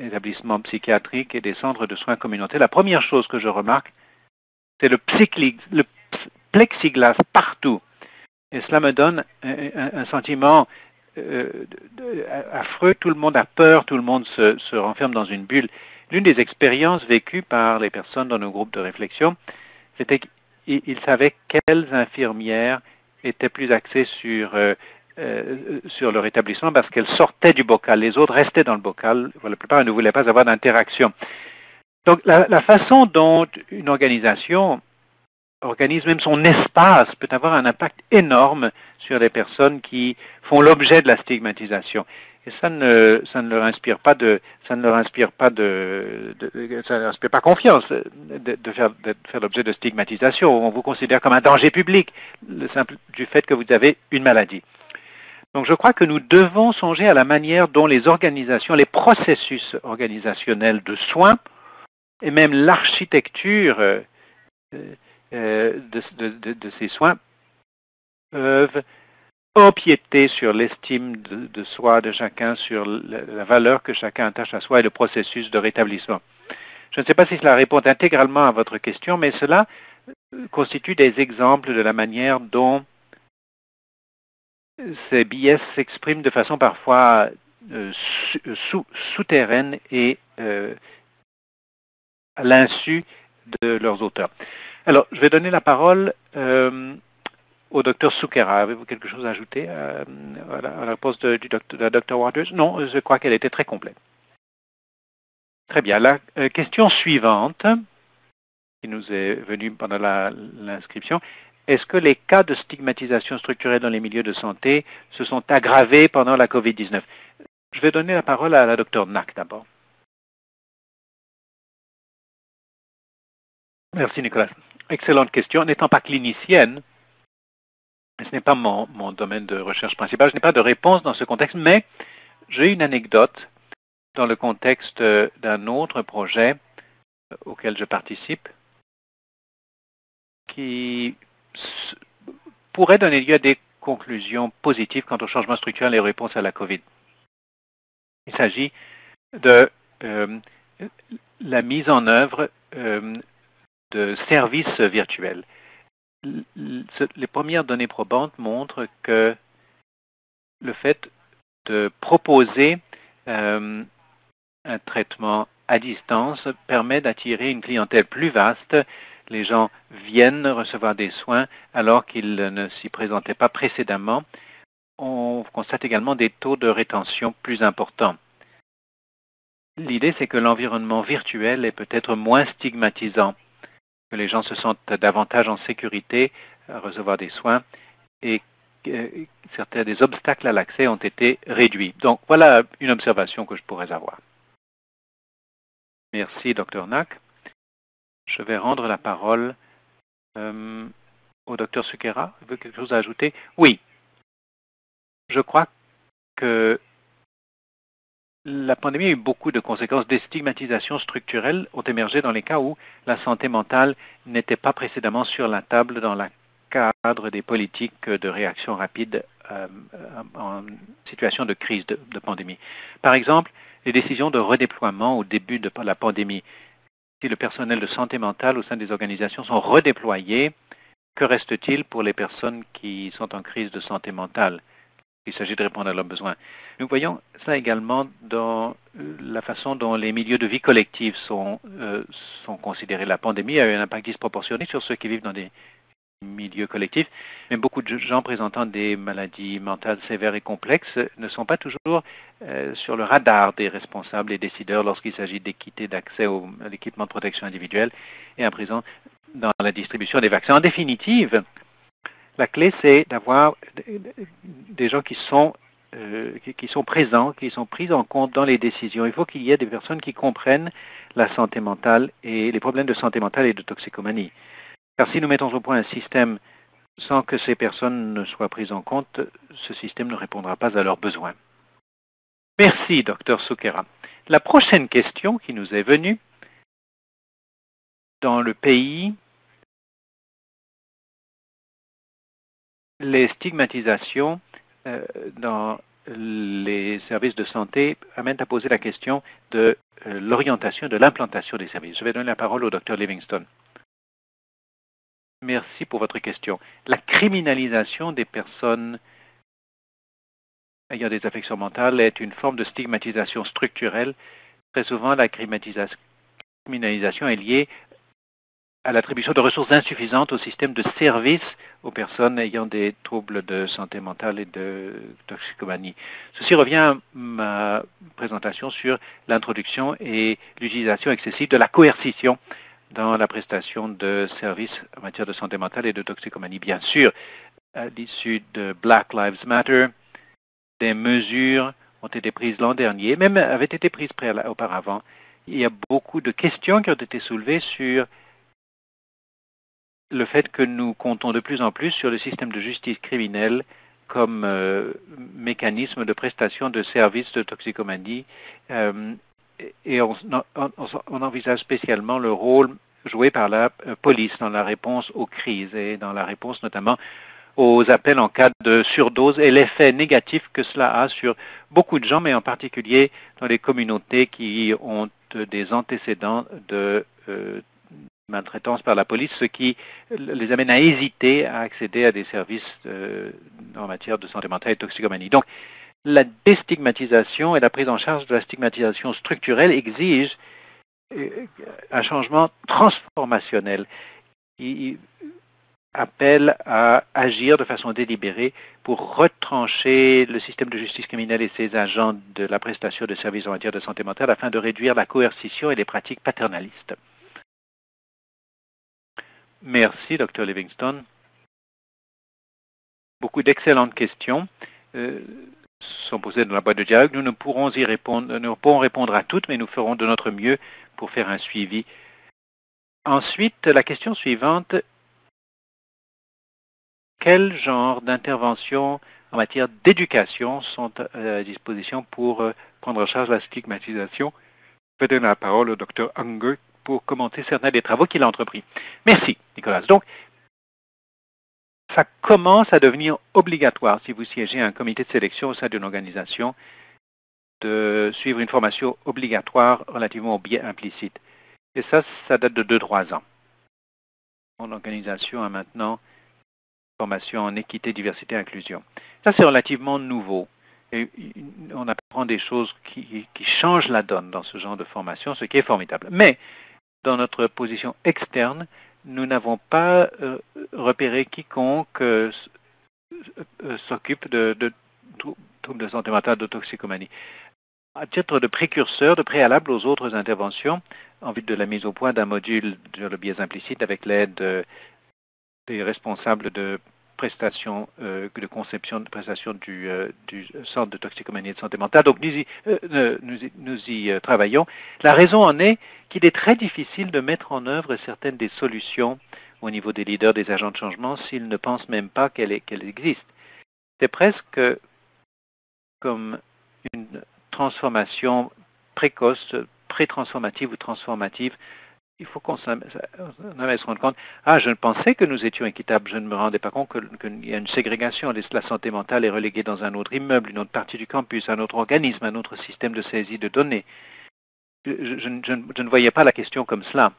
établissements psychiatriques et des centres de soins communautaires, la première chose que je remarque, c'est le plexiglas partout. Et cela me donne un sentiment affreux, tout le monde a peur, tout le monde se renferme dans une bulle. L'une des expériences vécues par les personnes dans nos groupes de réflexion, c'était qu'ils savaient quelles infirmières étaient plus axées sur leur établissement parce qu'elles sortaient du bocal. Les autres restaient dans le bocal. La plupart ne voulaient pas avoir d'interaction. Donc la façon dont une organisation organise même son espace peut avoir un impact énorme sur les personnes qui font l'objet de la stigmatisation. Et ça ne leur inspire pas confiance de faire l'objet de stigmatisation. On vous considère comme un danger public, le simple du fait que vous avez une maladie. Donc je crois que nous devons songer à la manière dont les organisations, les processus organisationnels de soins, et même l'architecture de ces soins peuvent empiéter sur l'estime de soi de chacun, sur la valeur que chacun attache à soi et le processus de rétablissement. Je ne sais pas si cela répond intégralement à votre question, mais cela constitue des exemples de la manière dont ces biais s'expriment de façon parfois souterraine et à l'insu de leurs auteurs. Alors, je vais donner la parole au docteur Soukeara. Avez-vous quelque chose à ajouter à la réponse de la docteur Waters? Non, je crois qu'elle était très complète. Très bien. La question suivante, qui nous est venue pendant l'inscription, est-ce que les cas de stigmatisation structurelle dans les milieux de santé se sont aggravés pendant la COVID-19? Je vais donner la parole à la docteur Nack d'abord. Merci Nicolas. Excellente question. N'étant pas clinicienne, ce n'est pas mon domaine de recherche principal, je n'ai pas de réponse dans ce contexte, mais j'ai une anecdote dans le contexte d'un autre projet auquel je participe qui pourrait donner lieu à des conclusions positives quant au changement structurel et aux réponses à la COVID. Il s'agit de la mise en œuvre de services virtuels. Les premières données probantes montrent que le fait de proposer un traitement à distance permet d'attirer une clientèle plus vaste. Les gens viennent recevoir des soins alors qu'ils ne s'y présentaient pas précédemment. On constate également des taux de rétention plus importants. L'idée, c'est que l'environnement virtuel est peut-être moins stigmatisant, que les gens se sentent davantage en sécurité à recevoir des soins et certains des obstacles à l'accès ont été réduits. Donc voilà une observation que je pourrais avoir. Merci, Dr. Nack. Je vais rendre la parole au Dr. Soukeara. Vous avez quelque chose à ajouter? Oui. Je crois que la pandémie a eu beaucoup de conséquences. Des stigmatisations structurelles ont émergé dans les cas où la santé mentale n'était pas précédemment sur la table dans le cadre des politiques de réaction rapide en situation de crise de pandémie. Par exemple, les décisions de redéploiement au début de la pandémie. Si le personnel de santé mentale au sein des organisations sont redéployés, que reste-t-il pour les personnes qui sont en crise de santé mentale? Il s'agit de répondre à leurs besoins. Nous voyons ça également dans la façon dont les milieux de vie collective sont considérés. La pandémie a eu un impact disproportionné sur ceux qui vivent dans des milieu collectif, mais beaucoup de gens présentant des maladies mentales sévères et complexes ne sont pas toujours sur le radar des responsables et décideurs lorsqu'il s'agit d'équité d'accès à l'équipement de protection individuelle et à présent dans la distribution des vaccins. En définitive, la clé, c'est d'avoir des gens qui sont présents, qui sont pris en compte dans les décisions. Il faut qu'il y ait des personnes qui comprennent la santé mentale et les problèmes de santé mentale et de toxicomanie. Car si nous mettons au point un système sans que ces personnes ne soient prises en compte, ce système ne répondra pas à leurs besoins. Merci, Dr Soukeran. La prochaine question qui nous est venue, dans le pays, les stigmatisations dans les services de santé amènent à poser la question de l'orientation, de l'implantation des services. Je vais donner la parole au Dr Livingston. Merci pour votre question. La criminalisation des personnes ayant des affections mentales est une forme de stigmatisation structurelle. Très souvent, la criminalisation est liée à l'attribution de ressources insuffisantes au système de services aux personnes ayant des troubles de santé mentale et de toxicomanie. Ceci revient à ma présentation sur l'introduction et l'utilisation excessive de la coercition dans la prestation de services en matière de santé mentale et de toxicomanie. Bien sûr, à l'issue de Black Lives Matter, des mesures ont été prises l'an dernier, même avaient été prises auparavant. Il y a beaucoup de questions qui ont été soulevées sur le fait que nous comptons de plus en plus sur le système de justice criminelle comme mécanisme de prestation de services de toxicomanie et on envisage spécialement le rôle joué par la police dans la réponse aux crises et dans la réponse notamment aux appels en cas de surdose et l'effet négatif que cela a sur beaucoup de gens, mais en particulier dans les communautés qui ont des antécédents de maltraitance par la police, ce qui les amène à hésiter à accéder à des services en matière de santé mentale et de toxicomanie. Donc, la déstigmatisation et la prise en charge de la stigmatisation structurelle exige un changement transformationnel. Il appelle à agir de façon délibérée pour retrancher le système de justice criminelle et ses agents de la prestation de services en matière de santé mentale afin de réduire la coercition et les pratiques paternalistes. Merci, Dr Livingston. Beaucoup d'excellentes questions sont posées dans la boîte de dialogue. Nous ne pourrons y répondre, nous ne pourrons répondre à toutes, mais nous ferons de notre mieux pour faire un suivi. Ensuite, la question suivante, quel genre d'interventions en matière d'éducation sont à disposition pour prendre en charge la stigmatisation? Je vais donner la parole au Dr Unger pour commenter certains des travaux qu'il a entrepris. Merci, Nicolas. Donc, ça commence à devenir obligatoire, si vous siégez à un comité de sélection au sein d'une organisation, de suivre une formation obligatoire relativement au biais implicite. Et ça date de 2-3 ans. Mon organisation a maintenant une formation en équité, diversité et inclusion. Ça, c'est relativement nouveau. Et on apprend des choses qui changent la donne dans ce genre de formation, ce qui est formidable. Mais, dans notre position externe, nous n'avons pas repéré quiconque s'occupe de troubles de santé mentale, de toxicomanie. À titre de précurseur, de préalable aux autres interventions, en vue de la mise au point d'un module sur le biais implicite avec l'aide des responsables de prestation, de conception de prestation du Centre de toxicomanie et de santé mentale. Donc nous y travaillons. La raison en est qu'il est très difficile de mettre en œuvre certaines des solutions au niveau des leaders, des agents de changement, s'ils ne pensent même pas qu'elles existent. C'est presque comme une transformation précoce, pré-transformative ou transformative. Il faut qu'on se rende compte, je pensais que nous étions équitables, je ne me rendais pas compte qu'il y a une ségrégation, la santé mentale est reléguée dans un autre immeuble, une autre partie du campus, un autre organisme, un autre système de saisie de données. Je ne voyais pas la question comme cela.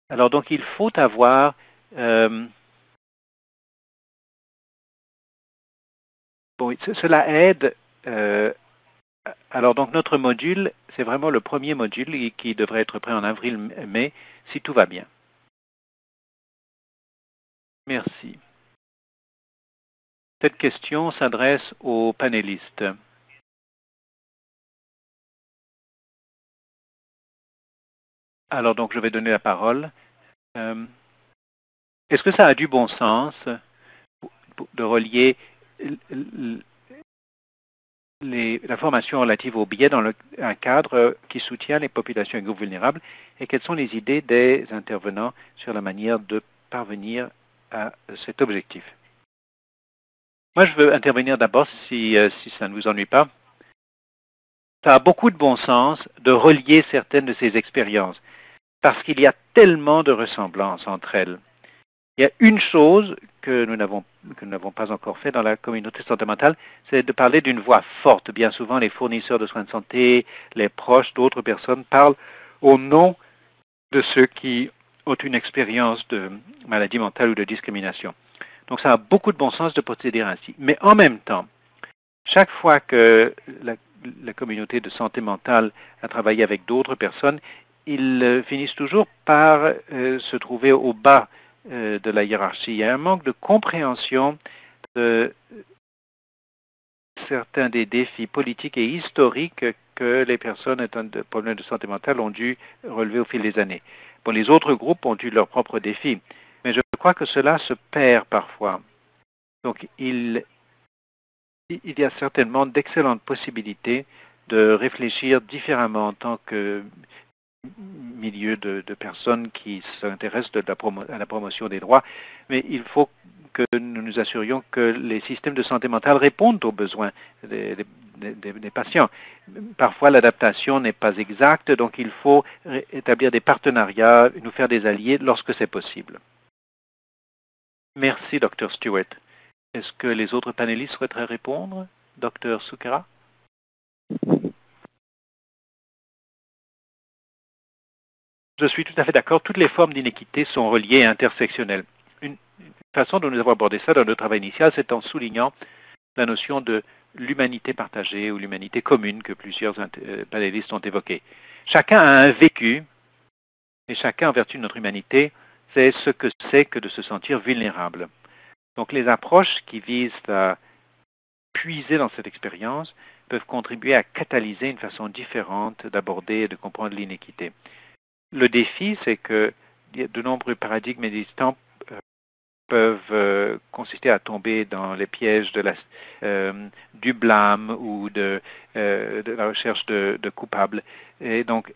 Alors donc il faut avoir cela aide. Alors donc notre module, c'est vraiment le premier module qui devrait être prêt en avril-mai si tout va bien. Merci. Cette question s'adresse aux panélistes. Alors donc je vais donner la parole. Est-ce que ça a du bon sens de relier la formation relative aux biais dans un cadre qui soutient les populations et groupes vulnérables, et quelles sont les idées des intervenants sur la manière de parvenir à cet objectif? Moi, je veux intervenir d'abord, si ça ne vous ennuie pas. Ça a beaucoup de bon sens de relier certaines de ces expériences, parce qu'il y a tellement de ressemblances entre elles. Il y a une chose que nous n'avons pas encore fait dans la communauté de santé mentale, c'est de parler d'une voix forte. Bien souvent, les fournisseurs de soins de santé, les proches d'autres personnes parlent au nom de ceux qui ont une expérience de maladie mentale ou de discrimination. Donc ça a beaucoup de bon sens de procéder ainsi. Mais en même temps, chaque fois que la communauté de santé mentale a travaillé avec d'autres personnes, ils finissent toujours par se trouver au bas de la hiérarchie. Il y a un manque de compréhension de certains des défis politiques et historiques que les personnes atteintes de problèmes de santé mentale ont dû relever au fil des années. Bon, les autres groupes ont eu leurs propres défis, mais je crois que cela se perd parfois. Donc, il y a certainement d'excellentes possibilités de réfléchir différemment en tant que milieu de personnes qui s'intéressent à la promotion des droits, mais il faut que nous nous assurions que les systèmes de santé mentale répondent aux besoins des patients. Parfois, l'adaptation n'est pas exacte, donc il faut établir des partenariats, nous faire des alliés lorsque c'est possible. Merci, Dr. Stewart. Est-ce que les autres panélistes souhaiteraient répondre? Dr. Soukeara? Je suis tout à fait d'accord. Toutes les formes d'inéquité sont reliées et intersectionnelles. Une façon dont nous avons abordé ça dans notre travail initial, c'est en soulignant la notion de l'humanité partagée ou l'humanité commune que plusieurs panélistes ont évoquée. Chacun a un vécu, et chacun, en vertu de notre humanité, sait ce que c'est que de se sentir vulnérable. Donc les approches qui visent à puiser dans cette expérience peuvent contribuer à catalyser une façon différente d'aborder et de comprendre l'inéquité. Le défi, c'est que de nombreux paradigmes existants peuvent consister à tomber dans les pièges du blâme ou de la recherche de coupables. Et donc,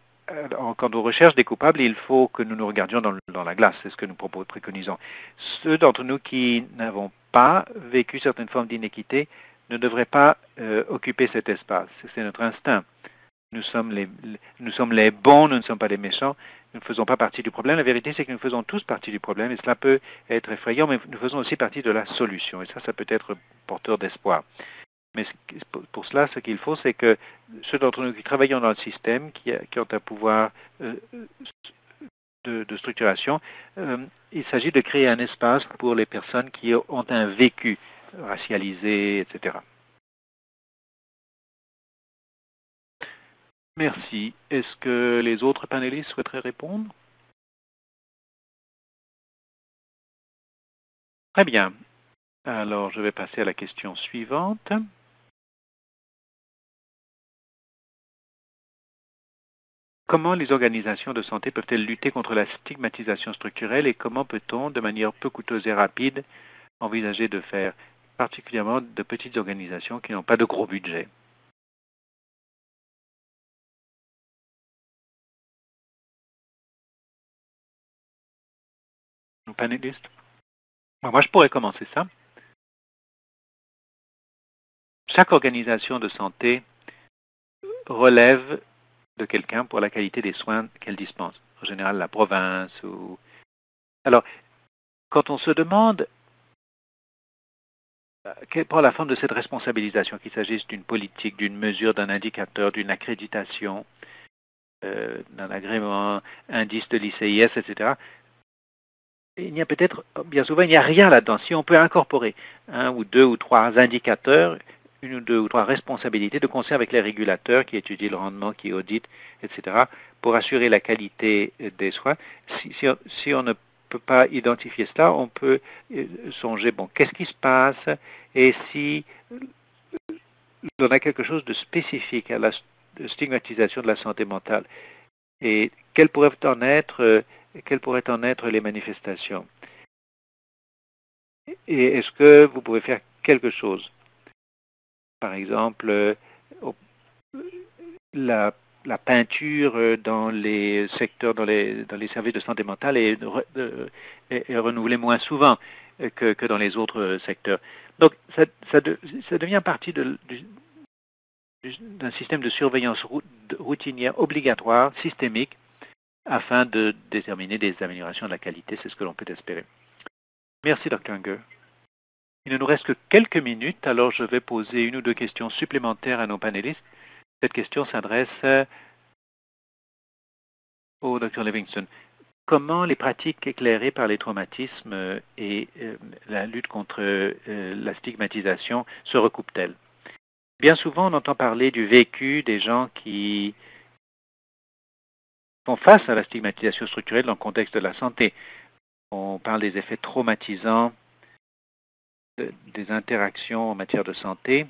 quand on recherche des coupables, il faut que nous nous regardions dans la glace, c'est ce que nous préconisons. Ceux d'entre nous qui n'avons pas vécu certaines formes d'inéquité ne devraient pas occuper cet espace. C'est notre instinct. Nous sommes les bons, nous ne sommes pas les méchants, nous ne faisons pas partie du problème. La vérité, c'est que nous faisons tous partie du problème, et cela peut être effrayant, mais nous faisons aussi partie de la solution, et ça peut être porteur d'espoir. Mais pour cela, ce qu'il faut, c'est que ceux d'entre nous qui travaillons dans le système, qui ont un pouvoir de structuration, il s'agit de créer un espace pour les personnes qui ont un vécu racialisé, etc. Merci. Est-ce que les autres panélistes souhaiteraient répondre? Très bien. Alors, je vais passer à la question suivante. Comment les organisations de santé peuvent-elles lutter contre la stigmatisation structurelle et comment peut-on, de manière peu coûteuse et rapide, envisager de faire particulièrement de petites organisations qui n'ont pas de gros budget? Nos panélistes? Moi, je pourrais commencer ça. Chaque organisation de santé relève de quelqu'un pour la qualité des soins qu'elle dispense. En général, la province ou... Alors, quand on se demande quelle prend la forme de cette responsabilisation, qu'il s'agisse d'une politique, d'une mesure, d'un indicateur, d'une accréditation, d'un agrément, indice de l'ICIS, etc., il n'y a peut-être, bien souvent, il n'y a rien là-dedans. Si on peut incorporer un ou deux ou trois indicateurs, une ou deux ou trois responsabilités de concert avec les régulateurs qui étudient le rendement, qui auditent, etc., pour assurer la qualité des soins, si on ne peut pas identifier cela, on peut songer, bon, qu'est-ce qui se passe et si on a quelque chose de spécifique à la stigmatisation de la santé mentale et quelles pourraient en être les manifestations. Et est-ce que vous pouvez faire quelque chose? Par exemple, la peinture dans les secteurs, dans les services de santé mentale est renouvelée moins souvent que dans les autres secteurs. Donc, ça devient partie d'un système de surveillance routinière obligatoire, systémique, afin de déterminer des améliorations de la qualité. C'est ce que l'on peut espérer. Merci, Dr. Unger. Il ne nous reste que quelques minutes, alors je vais poser une ou deux questions supplémentaires à nos panélistes. Cette question s'adresse au Dr. Livingston. Comment les pratiques éclairées par les traumatismes et la lutte contre la stigmatisation se recoupent-elles? Bien souvent, on entend parler du vécu des gens qui font face à la stigmatisation structurelle dans le contexte de la santé. On parle des effets traumatisants des interactions en matière de santé.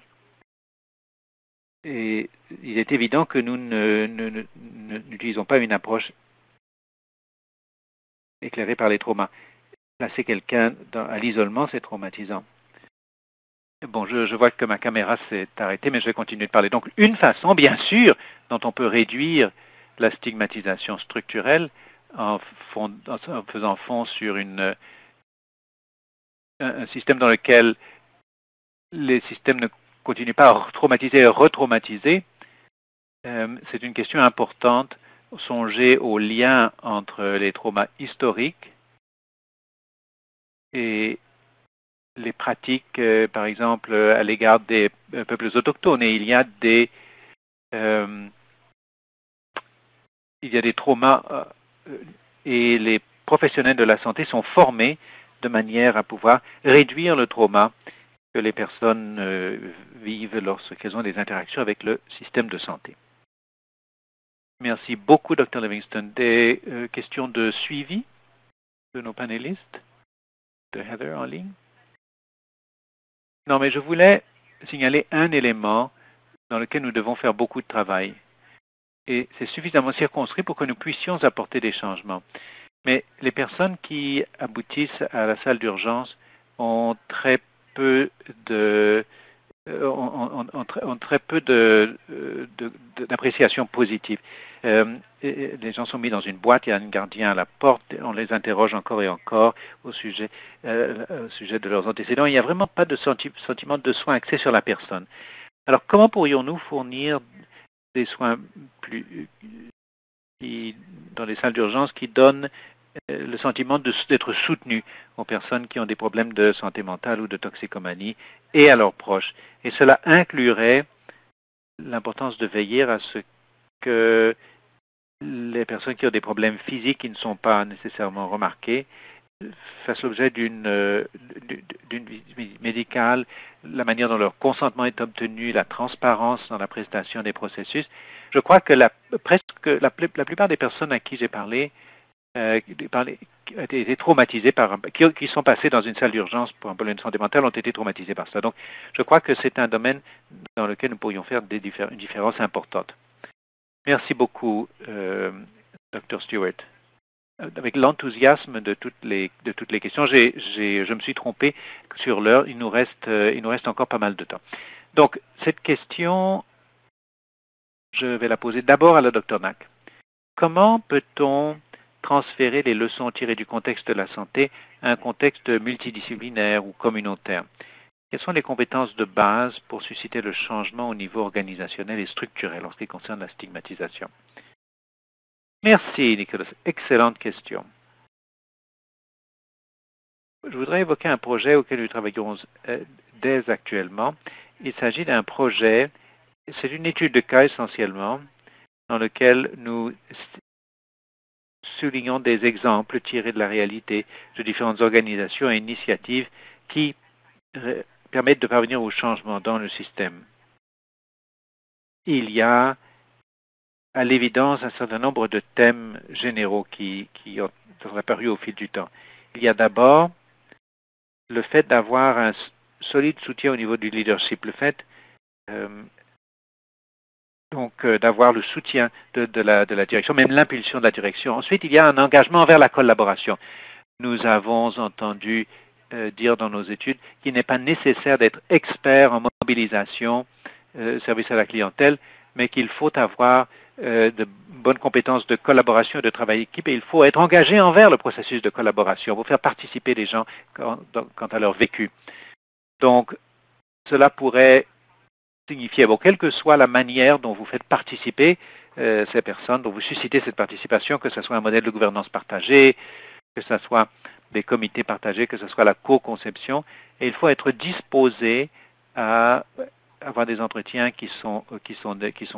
Et il est évident que nous n'utilisons pas une approche éclairée par les traumas. Placer quelqu'un à l'isolement, c'est traumatisant. Bon, je vois que ma caméra s'est arrêtée, mais je vais continuer de parler. Donc, une façon, bien sûr, dont on peut réduire la stigmatisation structurelle en faisant fond sur un système dans lequel les systèmes ne continuent pas à traumatiser et retraumatiser, c'est une question importante. Songer au lien entre les traumas historiques et les pratiques, par exemple, à l'égard des peuples autochtones. Et il y a des traumas et les professionnels de la santé sont formés de manière à pouvoir réduire le trauma que les personnes vivent lorsqu'elles ont des interactions avec le système de santé. Merci beaucoup, Dr. Livingston. Des questions de suivi de nos panélistes? De Heather en ligne? Non, mais je voulais signaler un élément dans lequel nous devons faire beaucoup de travail. Et c'est suffisamment circonscrit pour que nous puissions apporter des changements. Mais les personnes qui aboutissent à la salle d'urgence ont très peu d'appréciation positive. Les gens sont mis dans une boîte, il y a un gardien à la porte, on les interroge encore et encore au sujet de leurs antécédents. Il n'y a vraiment pas de sentiment de soins axés sur la personne. Alors, comment pourrions-nous fournir des soins dans les salles d'urgence qui donnent le sentiment d'être soutenus aux personnes qui ont des problèmes de santé mentale ou de toxicomanie et à leurs proches. Et cela inclurait l'importance de veiller à ce que les personnes qui ont des problèmes physiques qui ne sont pas nécessairement remarqués fassent l'objet d'une visite médicale, la manière dont leur consentement est obtenu, la transparence dans la prestation des processus. Je crois que la plupart des personnes à qui j'ai parlé été traumatisés qui sont passés dans une salle d'urgence pour un problème de santé mentale ont été traumatisés par ça. Donc, je crois que c'est un domaine dans lequel nous pourrions faire une différence importante. Merci beaucoup, Dr. Stewart. Avec l'enthousiasme de toutes les questions, je me suis trompé sur l'heure. Il nous reste encore pas mal de temps. Donc, cette question, je vais la poser d'abord à la Dr. Nack. Comment peut-on transférer les leçons tirées du contexte de la santé à un contexte multidisciplinaire ou communautaire? Quelles sont les compétences de base pour susciter le changement au niveau organisationnel et structurel en ce qui concerne la stigmatisation? Merci, Nicolas. Excellente question. Je voudrais évoquer un projet auquel nous travaillons dès actuellement. Il s'agit d'un projet, c'est une étude de cas essentiellement, dans lequel nous soulignons des exemples tirés de la réalité de différentes organisations et initiatives qui permettent de parvenir au changement dans le système. Il y a à l'évidence un certain nombre de thèmes généraux qui ont sont apparus au fil du temps. Il y a d'abord le fait d'avoir un solide soutien au niveau du leadership, le fait d'avoir le soutien de la direction, même l'impulsion de la direction. Ensuite, il y a un engagement envers la collaboration. Nous avons entendu dire dans nos études qu'il n'est pas nécessaire d'être expert en mobilisation, service à la clientèle, mais qu'il faut avoir de bonnes compétences de collaboration et de travail équipe, et il faut être engagé envers le processus de collaboration pour faire participer les gens quant à leur vécu. Donc, cela pourrait signifier, bon, quelle que soit la manière dont vous faites participer ces personnes, dont vous suscitez cette participation, que ce soit un modèle de gouvernance partagée, que ce soit des comités partagés, que ce soit la co-conception, et il faut être disposé à avoir des entretiens qui sont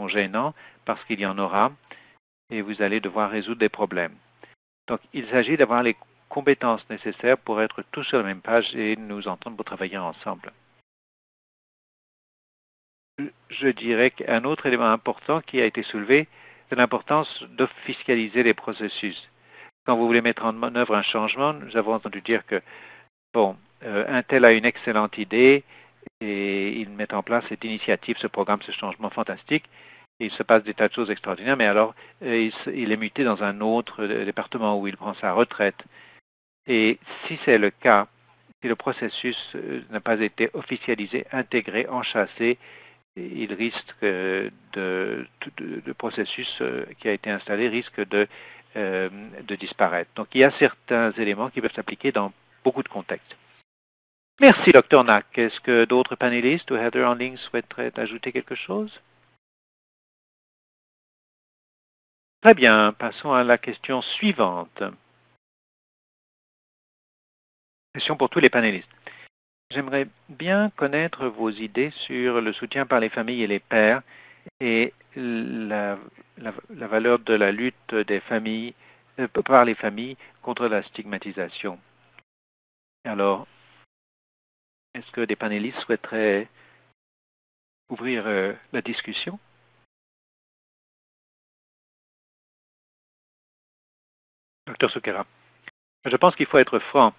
gênants, parce qu'il y en aura, et vous allez devoir résoudre des problèmes. Donc, il s'agit d'avoir les compétences nécessaires pour être tous sur la même page et nous entendre pour travailler ensemble. Je dirais qu'un autre élément important qui a été soulevé, c'est l'importance d'officialiser les processus. Quand vous voulez mettre en œuvre un changement, nous avons entendu dire que, bon, un tel a une excellente idée et il met en place cette initiative, ce programme, ce changement fantastique. Et il se passe des tas de choses extraordinaires, mais alors il est muté dans un autre département où il prend sa retraite. Et si c'est le cas, si le processus n'a pas été officialisé, intégré, enchâssé, il risque le processus qui a été installé risque de disparaître. Donc il y a certains éléments qui peuvent s'appliquer dans beaucoup de contextes. Merci, Dr. Nack. Est-ce que d'autres panélistes ou Heather en ligne souhaiteraient ajouter quelque chose? Très bien, passons à la question suivante. Question pour tous les panélistes. J'aimerais bien connaître vos idées sur le soutien par les familles et les pairs et la valeur de la lutte des familles, par les familles contre la stigmatisation. Alors, est-ce que des panélistes souhaiteraient ouvrir la discussion? Dr. Soukeran. Je pense qu'il faut être franc,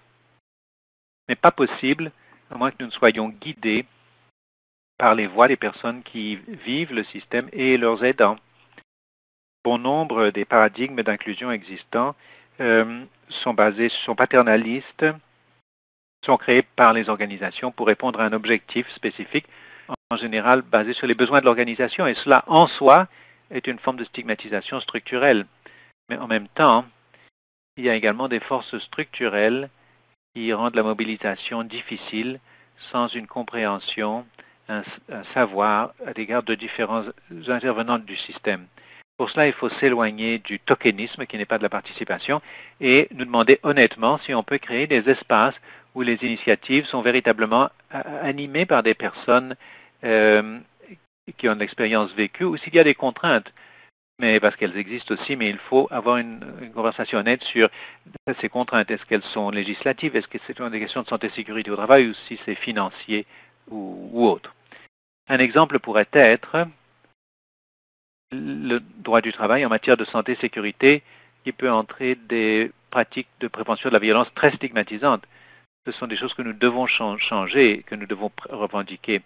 mais pas possible, à moins que nous ne soyons guidés par les voix des personnes qui vivent le système et leurs aidants. Bon nombre des paradigmes d'inclusion existants sont paternalistes, sont créés par les organisations pour répondre à un objectif spécifique, en général basé sur les besoins de l'organisation, et cela en soi est une forme de stigmatisation structurelle. Mais en même temps, il y a également des forces structurelles qui rendent la mobilisation difficile sans une compréhension, un savoir à l'égard de différents intervenants du système. Pour cela, il faut s'éloigner du tokenisme qui n'est pas de la participation et nous demander honnêtement si on peut créer des espaces où les initiatives sont véritablement animées par des personnes qui ont de l'expérience vécue ou s'il y a des contraintes. Mais parce qu'elles existent aussi, mais il faut avoir une conversation honnête sur ces contraintes. Est-ce qu'elles sont législatives? Est-ce que c'est des questions de santé et sécurité au travail ou si c'est financier ou autre? Un exemple pourrait être le droit du travail en matière de santé et sécurité qui peut entrer des pratiques de prévention de la violence très stigmatisantes. Ce sont des choses que nous devons changer, que nous devons revendiquer.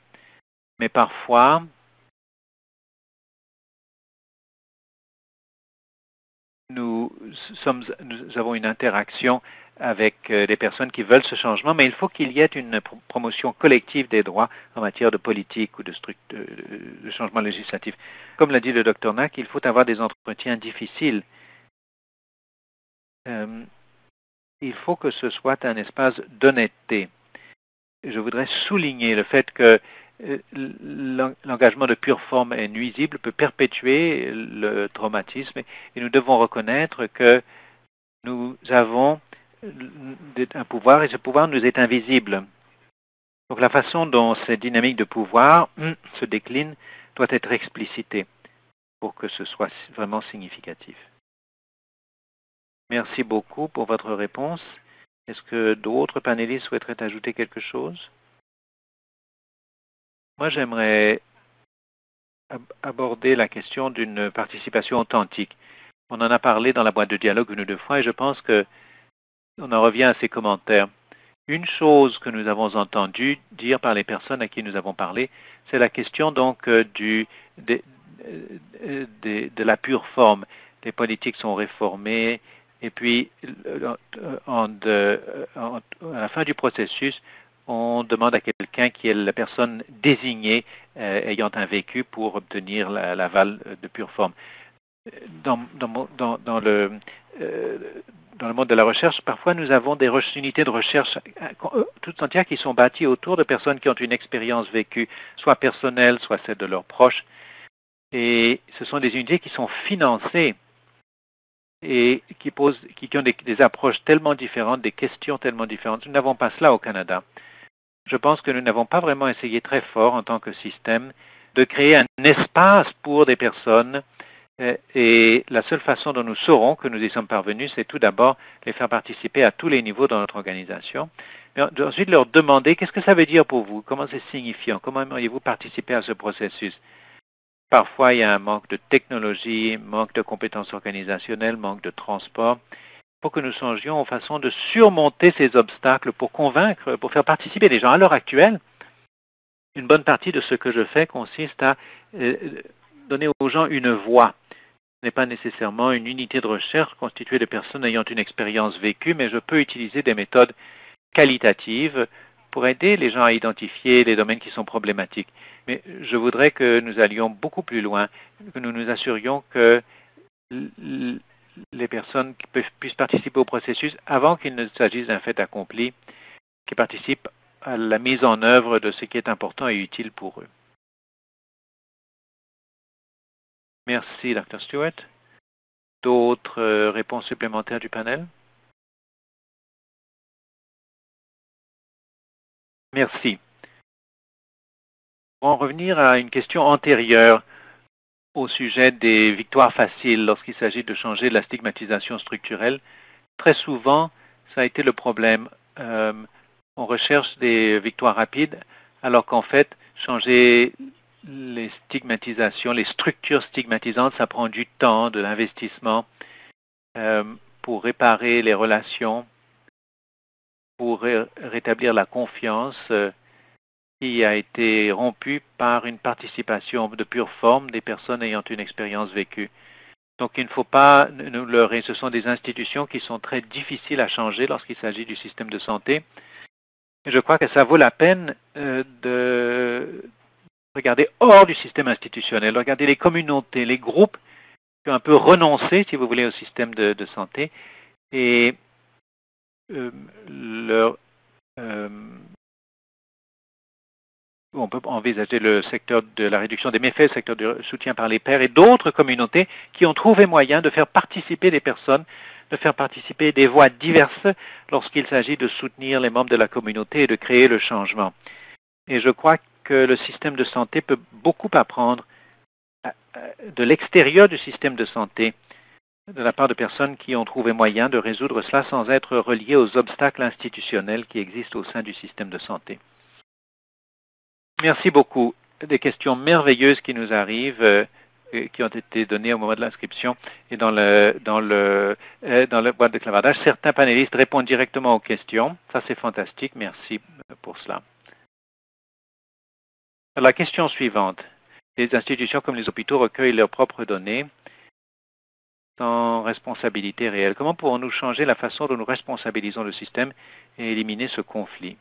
Mais parfois, nous avons une interaction avec des personnes qui veulent ce changement, mais il faut qu'il y ait une promotion collective des droits en matière de politique ou de changement législatif. Comme l'a dit le Dr. Nack, il faut avoir des entretiens difficiles. Il faut que ce soit un espace d'honnêteté. Je voudrais souligner le fait que l'engagement de pure forme est nuisible, peut perpétuer le traumatisme et nous devons reconnaître que nous avons un pouvoir et ce pouvoir nous est invisible. Donc la façon dont cette dynamique de pouvoir se décline doit être explicitée pour que ce soit vraiment significatif. Merci beaucoup pour votre réponse. Est-ce que d'autres panélistes souhaiteraient ajouter quelque chose? Moi, j'aimerais aborder la question d'une participation authentique. On en a parlé dans la boîte de dialogue une ou deux fois et je pense que on en revient à ces commentaires. Une chose que nous avons entendu dire par les personnes à qui nous avons parlé, c'est la question donc de la pure forme. Les politiques sont réformées et puis à la fin du processus, on demande à quelqu'un qui est la personne désignée ayant un vécu pour obtenir l'aval de pure forme. Dans le monde de la recherche, parfois nous avons des unités de recherche toutes entières qui sont bâties autour de personnes qui ont une expérience vécue, soit personnelle, soit celle de leurs proches. Et ce sont des unités qui sont financées et qui ont des approches tellement différentes, des questions tellement différentes. Nous n'avons pas cela au Canada. Je pense que nous n'avons pas vraiment essayé très fort en tant que système de créer un espace pour des personnes. Et la seule façon dont nous saurons que nous y sommes parvenus, c'est tout d'abord les faire participer à tous les niveaux dans notre organisation. Mais ensuite leur demander qu'est-ce que ça veut dire pour vous, comment c'est signifiant, comment aimeriez-vous participer à ce processus. Parfois, il y a un manque de technologie, manque de compétences organisationnelles, manque de transport. Il faut que nous songions aux façons de surmonter ces obstacles pour convaincre, pour faire participer les gens. À l'heure actuelle, une bonne partie de ce que je fais consiste à donner aux gens une voix. Ce n'est pas nécessairement une unité de recherche constituée de personnes ayant une expérience vécue, mais je peux utiliser des méthodes qualitatives pour aider les gens à identifier les domaines qui sont problématiques. Mais je voudrais que nous allions beaucoup plus loin, que nous nous assurions que les personnes puissent participer au processus avant qu'il ne s'agisse d'un fait accompli, qui participent à la mise en œuvre de ce qui est important et utile pour eux. Merci, Dr. Stewart. D'autres réponses supplémentaires du panel? Merci. Pour en revenir à une question antérieure au sujet des victoires faciles lorsqu'il s'agit de changer la stigmatisation structurelle, très souvent, ça a été le problème. On recherche des victoires rapides, alors qu'en fait, changer les stigmatisations, les structures stigmatisantes, ça prend du temps, de l'investissement pour réparer les relations, pour rétablir la confiance qui a été rompue par une participation de pure forme des personnes ayant une expérience vécue. Donc il ne faut pas nous leurrer. Ce sont des institutions qui sont très difficiles à changer lorsqu'il s'agit du système de santé. Et je crois que ça vaut la peine de regarder hors du système institutionnel, regarder les communautés, les groupes qui ont un peu renoncé, si vous voulez, au système de santé et on peut envisager le secteur de la réduction des méfaits, le secteur du soutien par les pairs et d'autres communautés qui ont trouvé moyen de faire participer des personnes, de faire participer des voix diverses lorsqu'il s'agit de soutenir les membres de la communauté et de créer le changement. Et je crois que le système de santé peut beaucoup apprendre de l'extérieur du système de santé, de la part de personnes qui ont trouvé moyen de résoudre cela sans être reliées aux obstacles institutionnels qui existent au sein du système de santé. Merci beaucoup. Des questions merveilleuses qui nous arrivent, qui ont été données au moment de l'inscription et dans le boîte de clavardage. Certains panélistes répondent directement aux questions. Ça, c'est fantastique. Merci pour cela. La question suivante. Les institutions comme les hôpitaux recueillent leurs propres données sans responsabilité réelle. Comment pourrons-nous changer la façon dont nous responsabilisons le système et éliminer ce conflit?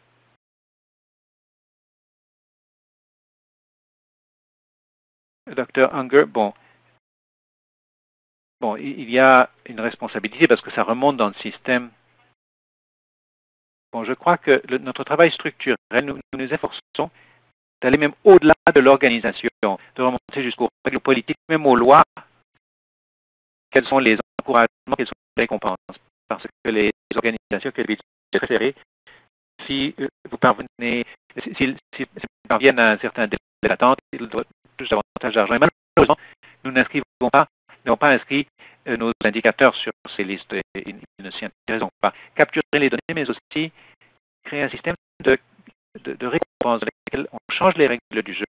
Dr. Unger, bon, il y a une responsabilité parce que ça remonte dans le système. Bon, je crois que notre travail structurel, nous nous efforçons d'aller même au-delà de l'organisation, de remonter jusqu'aux règles politiques, même aux lois. Quels sont les encouragements, quelles sont les récompenses? Parce que les organisations que vous préférez, si vous parvenez, s'ils parviennent à un certain délai d'attente, ils doivent toucher davantage d'argent. Et malheureusement, nous n'avons pas inscrit nos indicateurs sur ces listes et ils ne s'y intéressent pas. Capturer les données, mais aussi créer un système de récompense dans lequel on change les règles du jeu.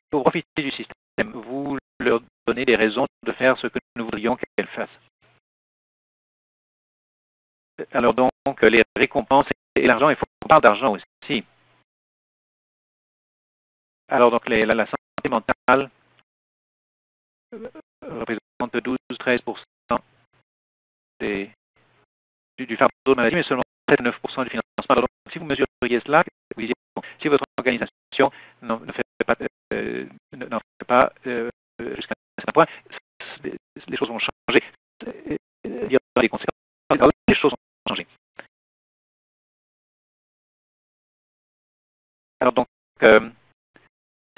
Pour profiter du système, vous leur donnez des raisons de faire ce que nous voudrions qu'elles fassent. Alors donc, les récompenses et l'argent, il faut qu'on parle d'argent aussi. Alors donc, la santé mentale représente 12-13% du fardeau de maladie, mais seulement 7-9% du financement. Alors donc, si vous mesuriez cela, vous disiez, bon, si votre organisation n'en fait pas jusqu'à un certain point, les choses vont changer. Il y aura des conséquences. Les choses vont changer. Alors donc,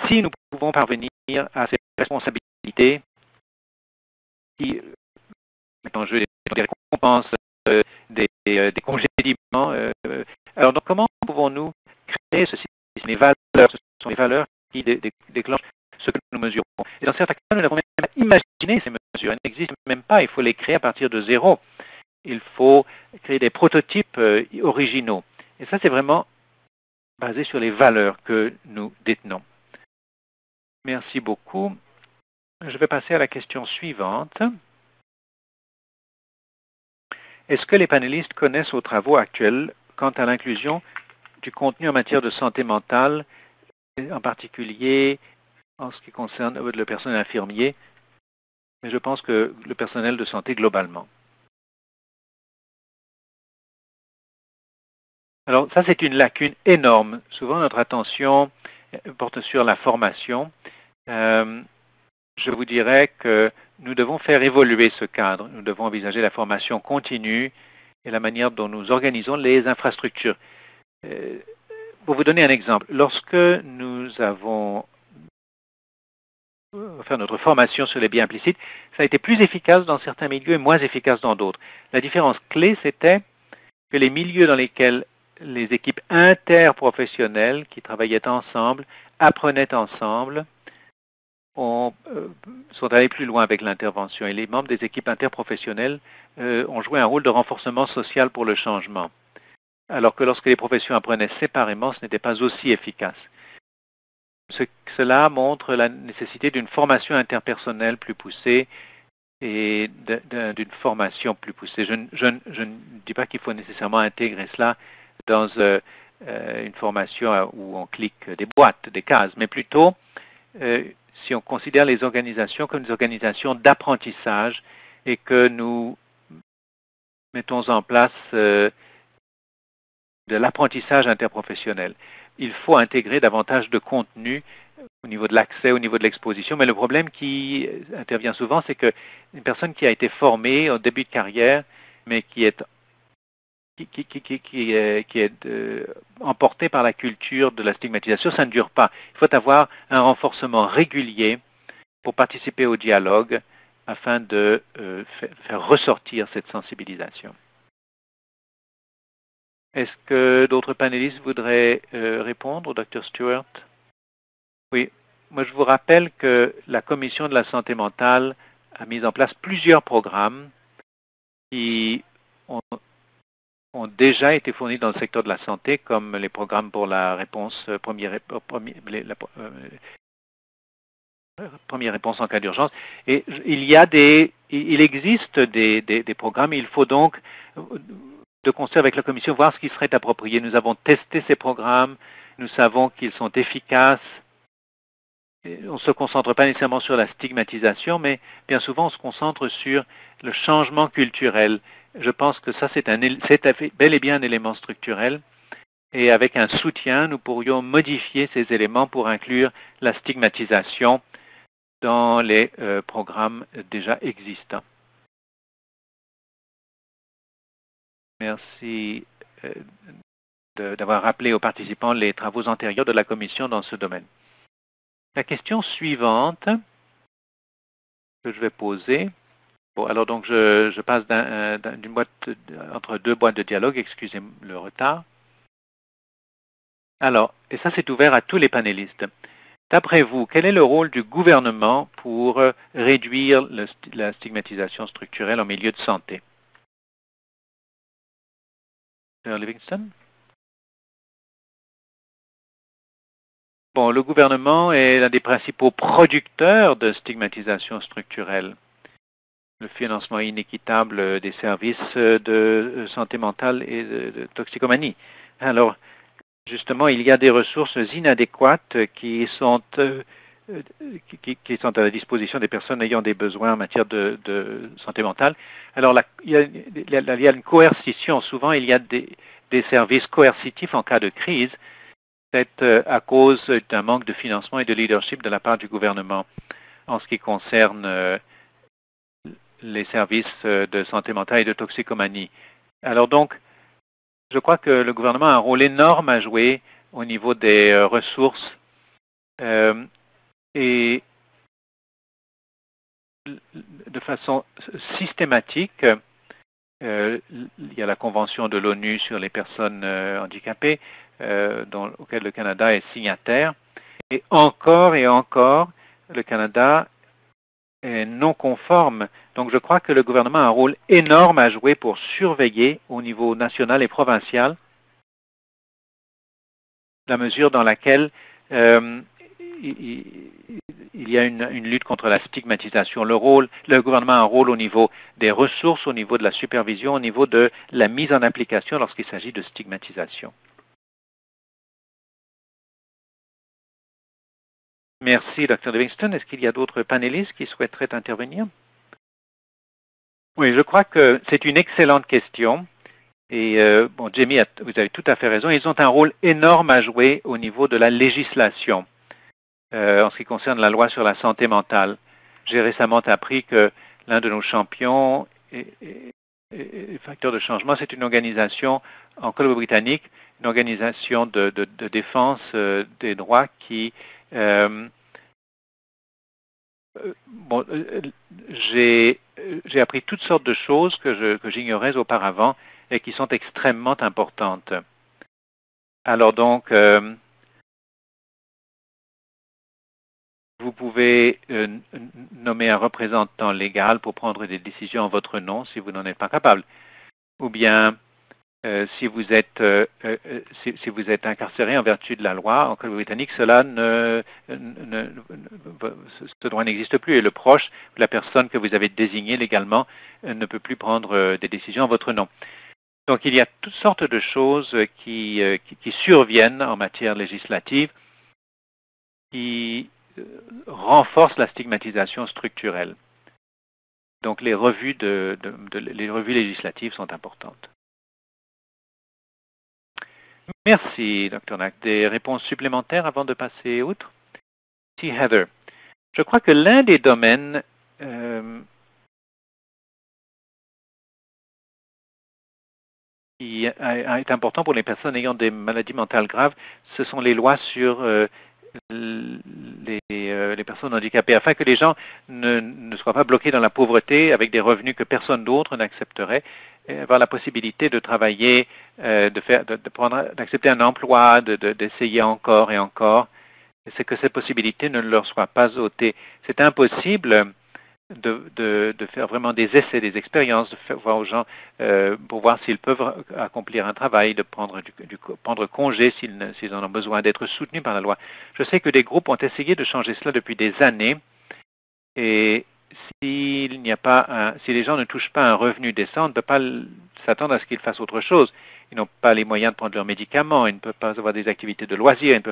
si nous pouvons parvenir à ces responsabilités qui mettent en jeu des récompenses, des congédiements, alors donc comment pouvons-nous créer ceci? Les valeurs, ce sont les valeurs qui déclenchent ce que nous mesurons. Et dans certains cas, nous n'avons même pas imaginé ces mesures. Elles n'existent même pas, il faut les créer à partir de zéro. Il faut créer des prototypes originaux. Et ça, c'est vraiment basé sur les valeurs que nous détenons. Merci beaucoup. Je vais passer à la question suivante. Est-ce que les panélistes connaissent vos travaux actuels quant à l'inclusion du contenu en matière de santé mentale, en particulier en ce qui concerne le personnel infirmier, mais je pense que le personnel de santé globalement? Alors ça, c'est une lacune énorme. Souvent, notre attention porte sur la formation. Je vous dirais que nous devons faire évoluer ce cadre. Nous devons envisager la formation continue et la manière dont nous organisons les infrastructures. Pour vous donner un exemple, lorsque nous avons fait notre formation sur les biais implicites, ça a été plus efficace dans certains milieux et moins efficace dans d'autres. La différence clé, c'était que les milieux dans lesquels les équipes interprofessionnelles qui travaillaient ensemble, apprenaient ensemble, sont allés plus loin avec l'intervention. Et les membres des équipes interprofessionnelles ont joué un rôle de renforcement social pour le changement. Alors que lorsque les professions apprenaient séparément, ce n'était pas aussi efficace. Cela montre la nécessité d'une formation interpersonnelle plus poussée et d'une formation plus poussée. Je ne dis pas qu'il faut nécessairement intégrer cela dans une formation où on clique des boîtes, des cases, mais plutôt si on considère les organisations comme des organisations d'apprentissage et que nous mettons en place de l'apprentissage interprofessionnel. Il faut intégrer davantage de contenu au niveau de l'accès, au niveau de l'exposition, mais le problème qui intervient souvent, c'est qu'une personne qui a été formée au début de carrière, mais qui est emportée par la culture de la stigmatisation, ça ne dure pas. Il faut avoir un renforcement régulier pour participer au dialogue afin de faire ressortir cette sensibilisation. Est-ce que d'autres panélistes voudraient répondre, Dr. Stewart? Oui, moi je vous rappelle que la Commission de la santé mentale a mis en place plusieurs programmes qui ont déjà été fournis dans le secteur de la santé, comme les programmes pour la réponse première réponse en cas d'urgence. Et il existe des programmes, il faut donc de concert avec la Commission voir ce qui serait approprié. Nous avons testé ces programmes, nous savons qu'ils sont efficaces. On ne se concentre pas nécessairement sur la stigmatisation, mais bien souvent on se concentre sur le changement culturel. Je pense que ça c'est bel et bien un élément structurel. Et avec un soutien, nous pourrions modifier ces éléments pour inclure la stigmatisation dans les programmes déjà existants. Merci d'avoir rappelé aux participants les travaux antérieurs de la Commission dans ce domaine. La question suivante que je vais poser, bon, alors donc je passe d'une boîte entre deux boîtes de dialogue, excusez le retard. Alors, et ça c'est ouvert à tous les panélistes. D'après vous, quel est le rôle du gouvernement pour réduire la stigmatisation structurelle en milieu de santé? Sir Livingston? Bon, le gouvernement est l'un des principaux producteurs de stigmatisation structurelle. le financement inéquitable des services de santé mentale et de toxicomanie. Alors, justement, il y a des ressources inadéquates qui sont à la disposition des personnes ayant des besoins en matière de santé mentale. Alors, il y a une coercition. Souvent, il y a des services coercitifs en cas de crise, peut-être à cause d'un manque de financement et de leadership de la part du gouvernement en ce qui concerne les services de santé mentale et de toxicomanie. Alors donc, je crois que le gouvernement a un rôle énorme à jouer au niveau des ressources et de façon systématique, il y a la Convention de l'ONU sur les personnes handicapées, auquel le Canada est signataire, et encore, le Canada est non conforme. Donc je crois que le gouvernement a un rôle énorme à jouer pour surveiller au niveau national et provincial la mesure dans laquelle il y a une lutte contre la stigmatisation. Le gouvernement a un rôle au niveau des ressources, au niveau de la supervision, au niveau de la mise en application lorsqu'il s'agit de stigmatisation. Merci, Dr. Livingston. Est-ce qu'il y a d'autres panélistes qui souhaiteraient intervenir? Oui, je crois que c'est une excellente question. Et bon, Jamie, vous avez tout à fait raison. Ils ont un rôle énorme à jouer au niveau de la législation en ce qui concerne la loi sur la santé mentale. J'ai récemment appris que l'un de nos champions Facteurs de changement, c'est une organisation en Colombie-Britannique, une organisation de défense des droits qui bon, j'ai appris toutes sortes de choses que j'ignorais auparavant et qui sont extrêmement importantes. Alors donc, vous pouvez nommer un représentant légal pour prendre des décisions en votre nom si vous n'en êtes pas capable. Ou bien, si vous êtes incarcéré en vertu de la loi en Colombie-Britannique, ce droit n'existe plus et le proche, la personne que vous avez désignée légalement, ne peut plus prendre des décisions en votre nom. Donc il y a toutes sortes de choses qui surviennent en matière législative qui renforcent la stigmatisation structurelle. Donc les revues législatives sont importantes. Merci, Dr. Knack. Des réponses supplémentaires avant de passer outre? Si, Heather. Je crois que l'un des domaines qui est important pour les personnes ayant des maladies mentales graves, ce sont les lois sur les personnes handicapées, afin que les gens ne soient pas bloqués dans la pauvreté avec des revenus que personne d'autre n'accepterait, avoir la possibilité de travailler, d'accepter un emploi, d'essayer encore et encore. C'est que cette possibilité ne leur soit pas ôtée. C'est impossible de faire vraiment des essais, des expériences, de faire voir aux gens pour voir s'ils peuvent accomplir un travail, de prendre congé s'ils en ont besoin, d'être soutenus par la loi. Je sais que des groupes ont essayé de changer cela depuis des années et si les gens ne touchent pas un revenu décent, on ne peut pas s'attendre à ce qu'ils fassent autre chose. Ils n'ont pas les moyens de prendre leurs médicaments, ils ne peuvent pas avoir des activités de loisirs, ils ne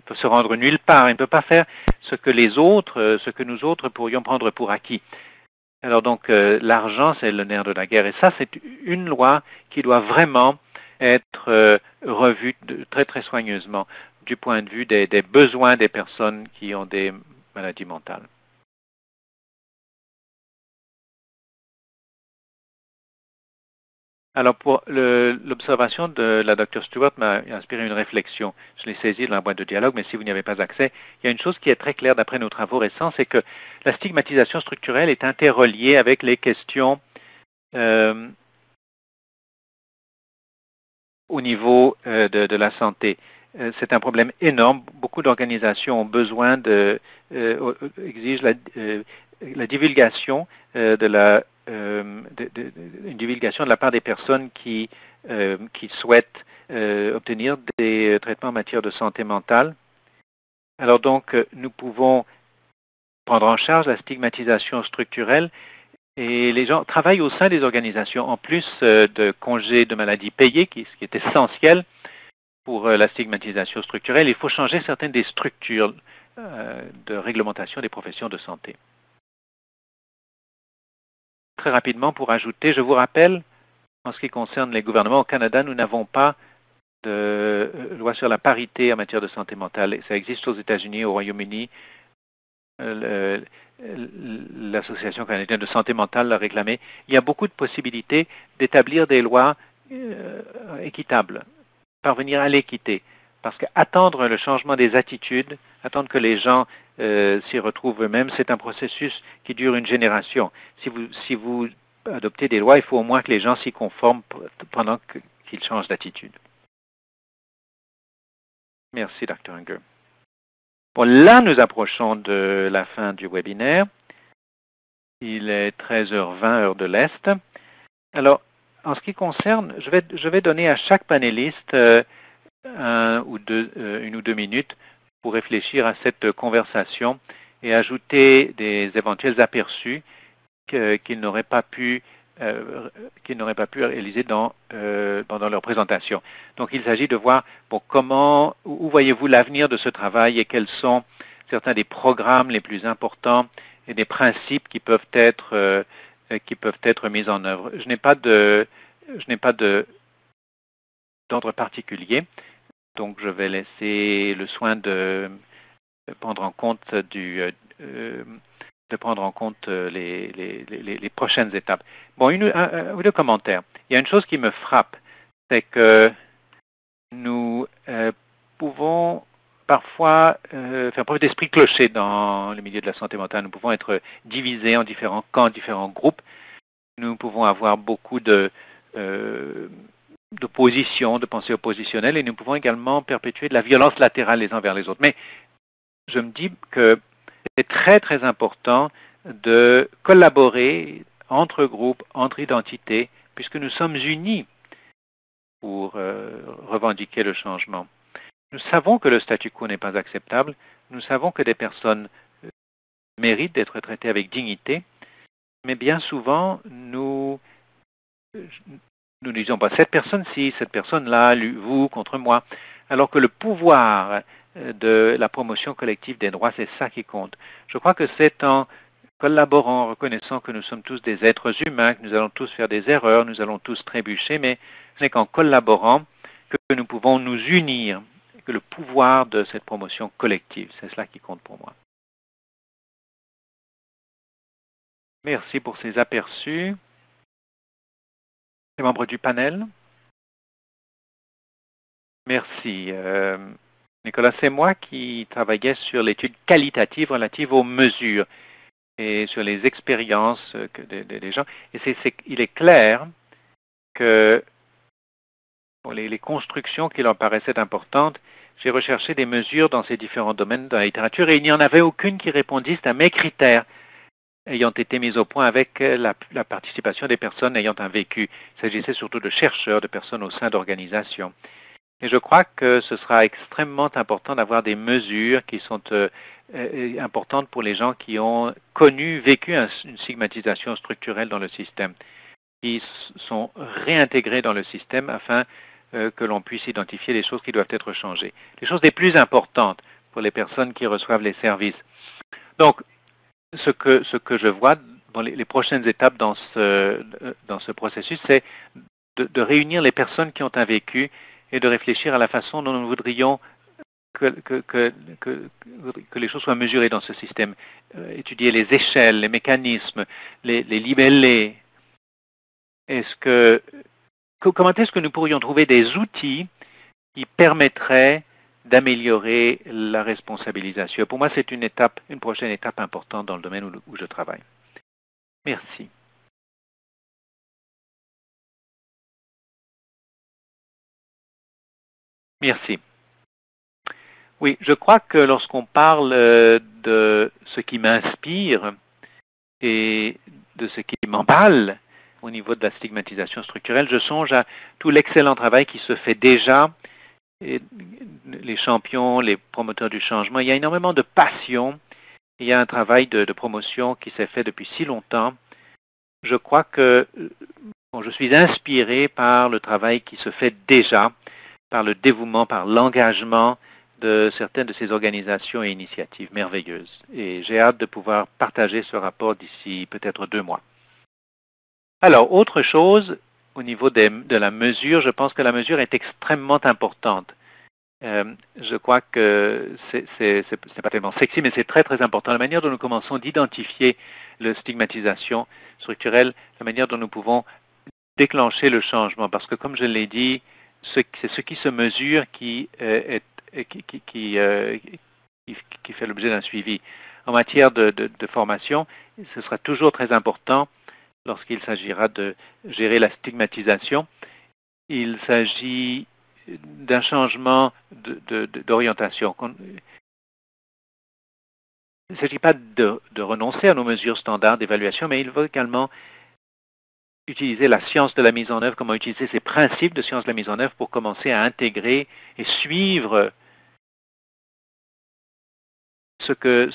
peuvent se rendre nulle part, ils ne peuvent pas faire ce que nous autres pourrions prendre pour acquis. Alors donc, l'argent, c'est le nerf de la guerre. Et ça, c'est une loi qui doit vraiment être revue très, très soigneusement du point de vue des besoins des personnes qui ont des maladies mentales. Alors, pour l'observation de la Dr. Stewart m'a inspiré une réflexion. Je l'ai saisie dans la boîte de dialogue, mais si vous n'y avez pas accès, il y a une chose qui est très claire d'après nos travaux récents, c'est que la stigmatisation structurelle est interreliée avec les questions au niveau de la santé. C'est un problème énorme. Beaucoup d'organisations ont besoin exigent la divulgation une divulgation de la part des personnes qui souhaitent obtenir des traitements en matière de santé mentale. Alors donc, nous pouvons prendre en charge la stigmatisation structurelle Et les gens travaillent au sein des organisations, en plus de congés de maladie payés, ce qui est essentiel pour la stigmatisation structurelle. Il faut changer certaines des structures de réglementation des professions de santé. Très rapidement, pour ajouter, je vous rappelle, en ce qui concerne les gouvernements au Canada, nous n'avons pas de loi sur la parité en matière de santé mentale. Ça existe aux États-Unis, au Royaume-Uni. L'Association canadienne de santé mentale l'a réclamé. Il y a beaucoup de possibilités d'établir des lois équitables, parvenir à l'équité. Parce qu'attendre le changement des attitudes, attendre que les gens s'y retrouvent eux-mêmes, c'est un processus qui dure une génération. Si vous adoptez des lois, il faut au moins que les gens s'y conforment pendant qu'ils changent d'attitude. Merci, Dr. Unger. Bon, là, nous approchons de la fin du webinaire. Il est 13h20, heure de l'Est. Alors, en ce qui concerne, je vais donner à chaque panéliste une ou deux minutes pour réfléchir à cette conversation et ajouter des éventuels aperçus qu'ils n'auraient pas pu réaliser pendant leur présentation. Donc, il s'agit de voir où voyez-vous l'avenir de ce travail et quels sont certains des programmes les plus importants et des principes qui peuvent être mis en œuvre. Je n'ai pas d'ordre particulier, donc je vais laisser le soin de prendre en compte les prochaines étapes. Bon, un ou deux commentaires. Il y a une chose qui me frappe, c'est que nous pouvons parfois faire preuve d'esprit clocher dans le milieu de la santé mentale. Nous pouvons être divisés en différents camps, différents groupes. Nous pouvons avoir beaucoup d'opposition, de pensée oppositionnelle, et nous pouvons également perpétuer de la violence latérale les uns vers les autres. Mais je me dis que c'est très, très important de collaborer entre groupes, entre identités, puisque nous sommes unis pour revendiquer le changement. Nous savons que le statu quo n'est pas acceptable. Nous savons que des personnes méritent d'être traitées avec dignité, mais bien souvent, nous disons pas cette personne-ci, cette personne-là, vous contre moi, alors que le pouvoir de la promotion collective des droits, c'est ça qui compte. Je crois que c'est en collaborant, en reconnaissant que nous sommes tous des êtres humains, que nous allons tous faire des erreurs, nous allons tous trébucher, mais ce n'est qu'en collaborant que nous pouvons nous unir, que le pouvoir de cette promotion collective, c'est cela qui compte pour moi. Merci pour ces aperçus. Les membres du panel. Merci. Nicolas, c'est moi qui travaillais sur l'étude qualitative relative aux mesures et sur les expériences des gens. Et il est clair que pour les constructions qui leur paraissaient importantes, j'ai recherché des mesures dans ces différents domaines de la littérature et il n'y en avait aucune qui répondisse à mes critères ayant été mises au point avec la participation des personnes ayant un vécu. Il s'agissait surtout de chercheurs, de personnes au sein d'organisations. Et je crois que ce sera extrêmement important d'avoir des mesures qui sont importantes pour les gens qui ont vécu une stigmatisation structurelle dans le système, qui sont réintégrés dans le système afin que l'on puisse identifier les choses qui doivent être changées. Les choses les plus importantes pour les personnes qui reçoivent les services. Donc, ce que je vois dans les prochaines étapes dans ce processus, c'est de réunir les personnes qui ont un vécu et de réfléchir à la façon dont nous voudrions que les choses soient mesurées dans ce système. Étudier les échelles, les mécanismes, les libellés. Comment est-ce que nous pourrions trouver des outils qui permettraient d'améliorer la responsabilisation? Pour moi, c'est une prochaine étape importante dans le domaine où je travaille. Merci. Merci. Oui, je crois que lorsqu'on parle de ce qui m'inspire et de ce qui m'emballe au niveau de la stigmatisation structurelle, je songe à tout l'excellent travail qui se fait déjà, et les champions, les promoteurs du changement. Il y a énormément de passion, il y a un travail de promotion qui s'est fait depuis si longtemps, je crois que je suis inspiré par le travail qui se fait déjà, par le dévouement, par l'engagement de certaines de ces organisations et initiatives merveilleuses. Et j'ai hâte de pouvoir partager ce rapport d'ici peut-être 2 mois. Alors, autre chose, au niveau de la mesure, je pense que la mesure est extrêmement importante. Je crois que c'est pas tellement sexy, mais c'est très très important. La manière dont nous commençons d'identifier la stigmatisation structurelle, la manière dont nous pouvons déclencher le changement, parce que comme je l'ai dit, c'est ce qui se mesure qui fait l'objet d'un suivi. En matière de formation, ce sera toujours très important lorsqu'il s'agira de gérer la stigmatisation. Il s'agit d'un changement d'orientation. Il ne s'agit pas de renoncer à nos mesures standards d'évaluation, mais il faut également utiliser la science de la mise en œuvre, comment utiliser ces principes de science de la mise en œuvre pour commencer à intégrer et suivre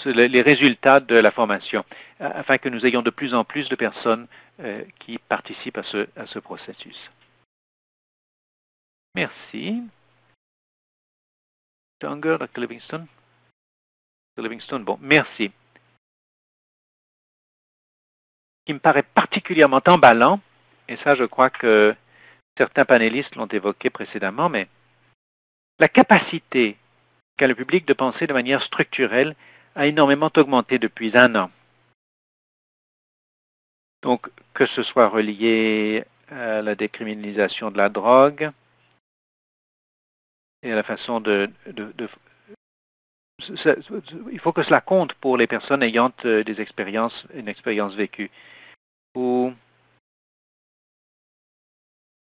les résultats de la formation, afin que nous ayons de plus en plus de personnes qui participent à ce processus. Merci. Dr. Unger, Dr. Livingston. Dr. Livingston, bon, merci. Ce qui me paraît particulièrement emballant, et ça je crois que certains panélistes l'ont évoqué précédemment, mais la capacité qu'a le public de penser de manière structurelle a énormément augmenté depuis 1 an. Donc, que ce soit relié à la décriminalisation de la drogue et à la façon il faut que cela compte pour les personnes ayant une expérience vécue. Ou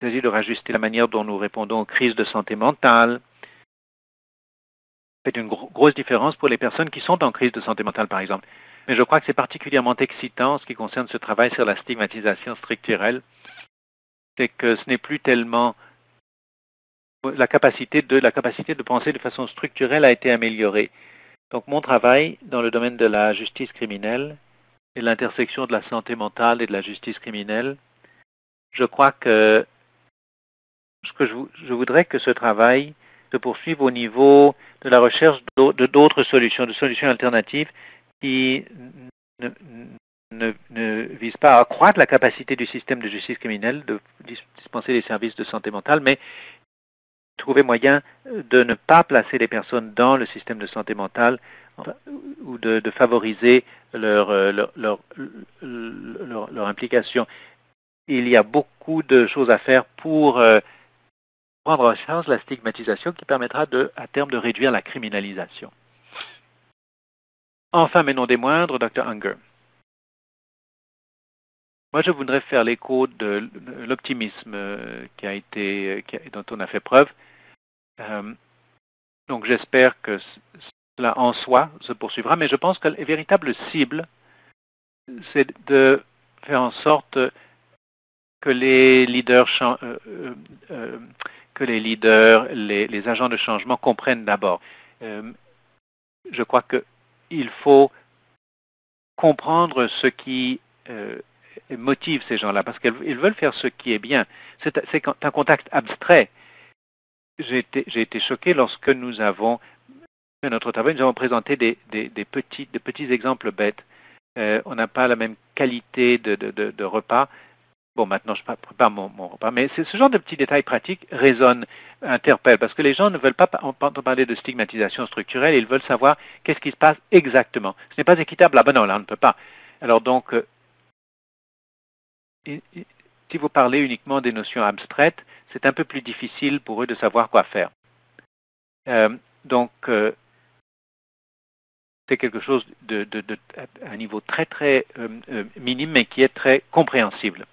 il s'agit de rajuster la manière dont nous répondons aux crises de santé mentale. C'est une grosse différence pour les personnes qui sont en crise de santé mentale, par exemple. Mais je crois que c'est particulièrement excitant en ce qui concerne ce travail sur la stigmatisation structurelle. C'est que ce n'est plus tellement la capacité de penser de façon structurelle a été améliorée. Donc mon travail dans le domaine de la justice criminelle et l'intersection de la santé mentale et de la justice criminelle, je crois que je voudrais que ce travail se poursuive au niveau de la recherche d'autres solutions, de solutions alternatives qui ne visent pas à accroître la capacité du système de justice criminelle de dispenser des services de santé mentale, mais trouver moyen de ne pas placer les personnes dans le système de santé mentale ou de favoriser leur implication. Il y a beaucoup de choses à faire pour prendre en charge la stigmatisation qui permettra à terme de réduire la criminalisation. Enfin, mais non des moindres, Dr. Unger. Moi, je voudrais faire l'écho de l'optimisme dont on a fait preuve. Donc, j'espère que cela en soi se poursuivra, mais je pense que la véritable cible, c'est de faire en sorte que les leaders, les agents de changement comprennent d'abord. Je crois qu'il faut comprendre ce qui motive ces gens-là, parce qu'ils veulent faire ce qui est bien. C'est un contact abstrait. J'ai été choqué lorsque nous avons fait notre travail, nous avons présenté des petits exemples bêtes. On n'a pas la même qualité de repas. Bon, maintenant, je prépare mon repas, mais ce genre de petits détails pratiques interpellent, parce que les gens ne veulent pas entendre parler de stigmatisation structurelle, ils veulent savoir qu'est-ce qui se passe exactement. Ce n'est pas équitable, ah ben non, là, on ne peut pas. Alors donc, si vous parlez uniquement des notions abstraites, c'est un peu plus difficile pour eux de savoir quoi faire. Donc, c'est quelque chose à un niveau très très minime, mais qui est très compréhensible.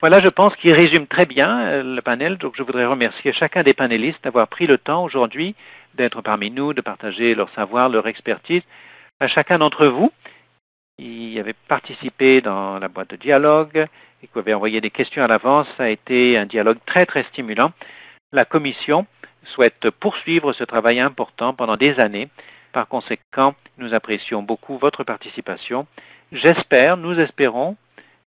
Voilà, je pense qu'il résume très bien le panel. Donc, je voudrais remercier chacun des panélistes d'avoir pris le temps aujourd'hui d'être parmi nous, de partager leur savoir, leur expertise. À chacun d'entre vous qui avez participé dans la boîte de dialogue et qui avez envoyé des questions à l'avance, ça a été un dialogue très très stimulant. La Commission souhaite poursuivre ce travail important pendant des années. Par conséquent, nous apprécions beaucoup votre participation. Nous espérons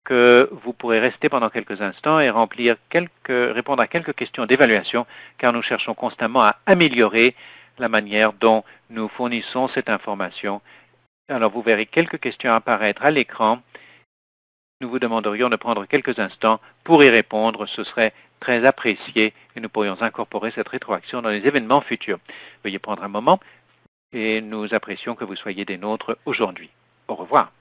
que vous pourrez rester pendant quelques instants et répondre à quelques questions d'évaluation, car nous cherchons constamment à améliorer la manière dont nous fournissons cette information. Alors, vous verrez quelques questions apparaître à l'écran. Nous vous demanderions de prendre quelques instants pour y répondre. Ce serait très apprécié et nous pourrions incorporer cette rétroaction dans les événements futurs. Veuillez prendre un moment et nous apprécions que vous soyez des nôtres aujourd'hui. Au revoir.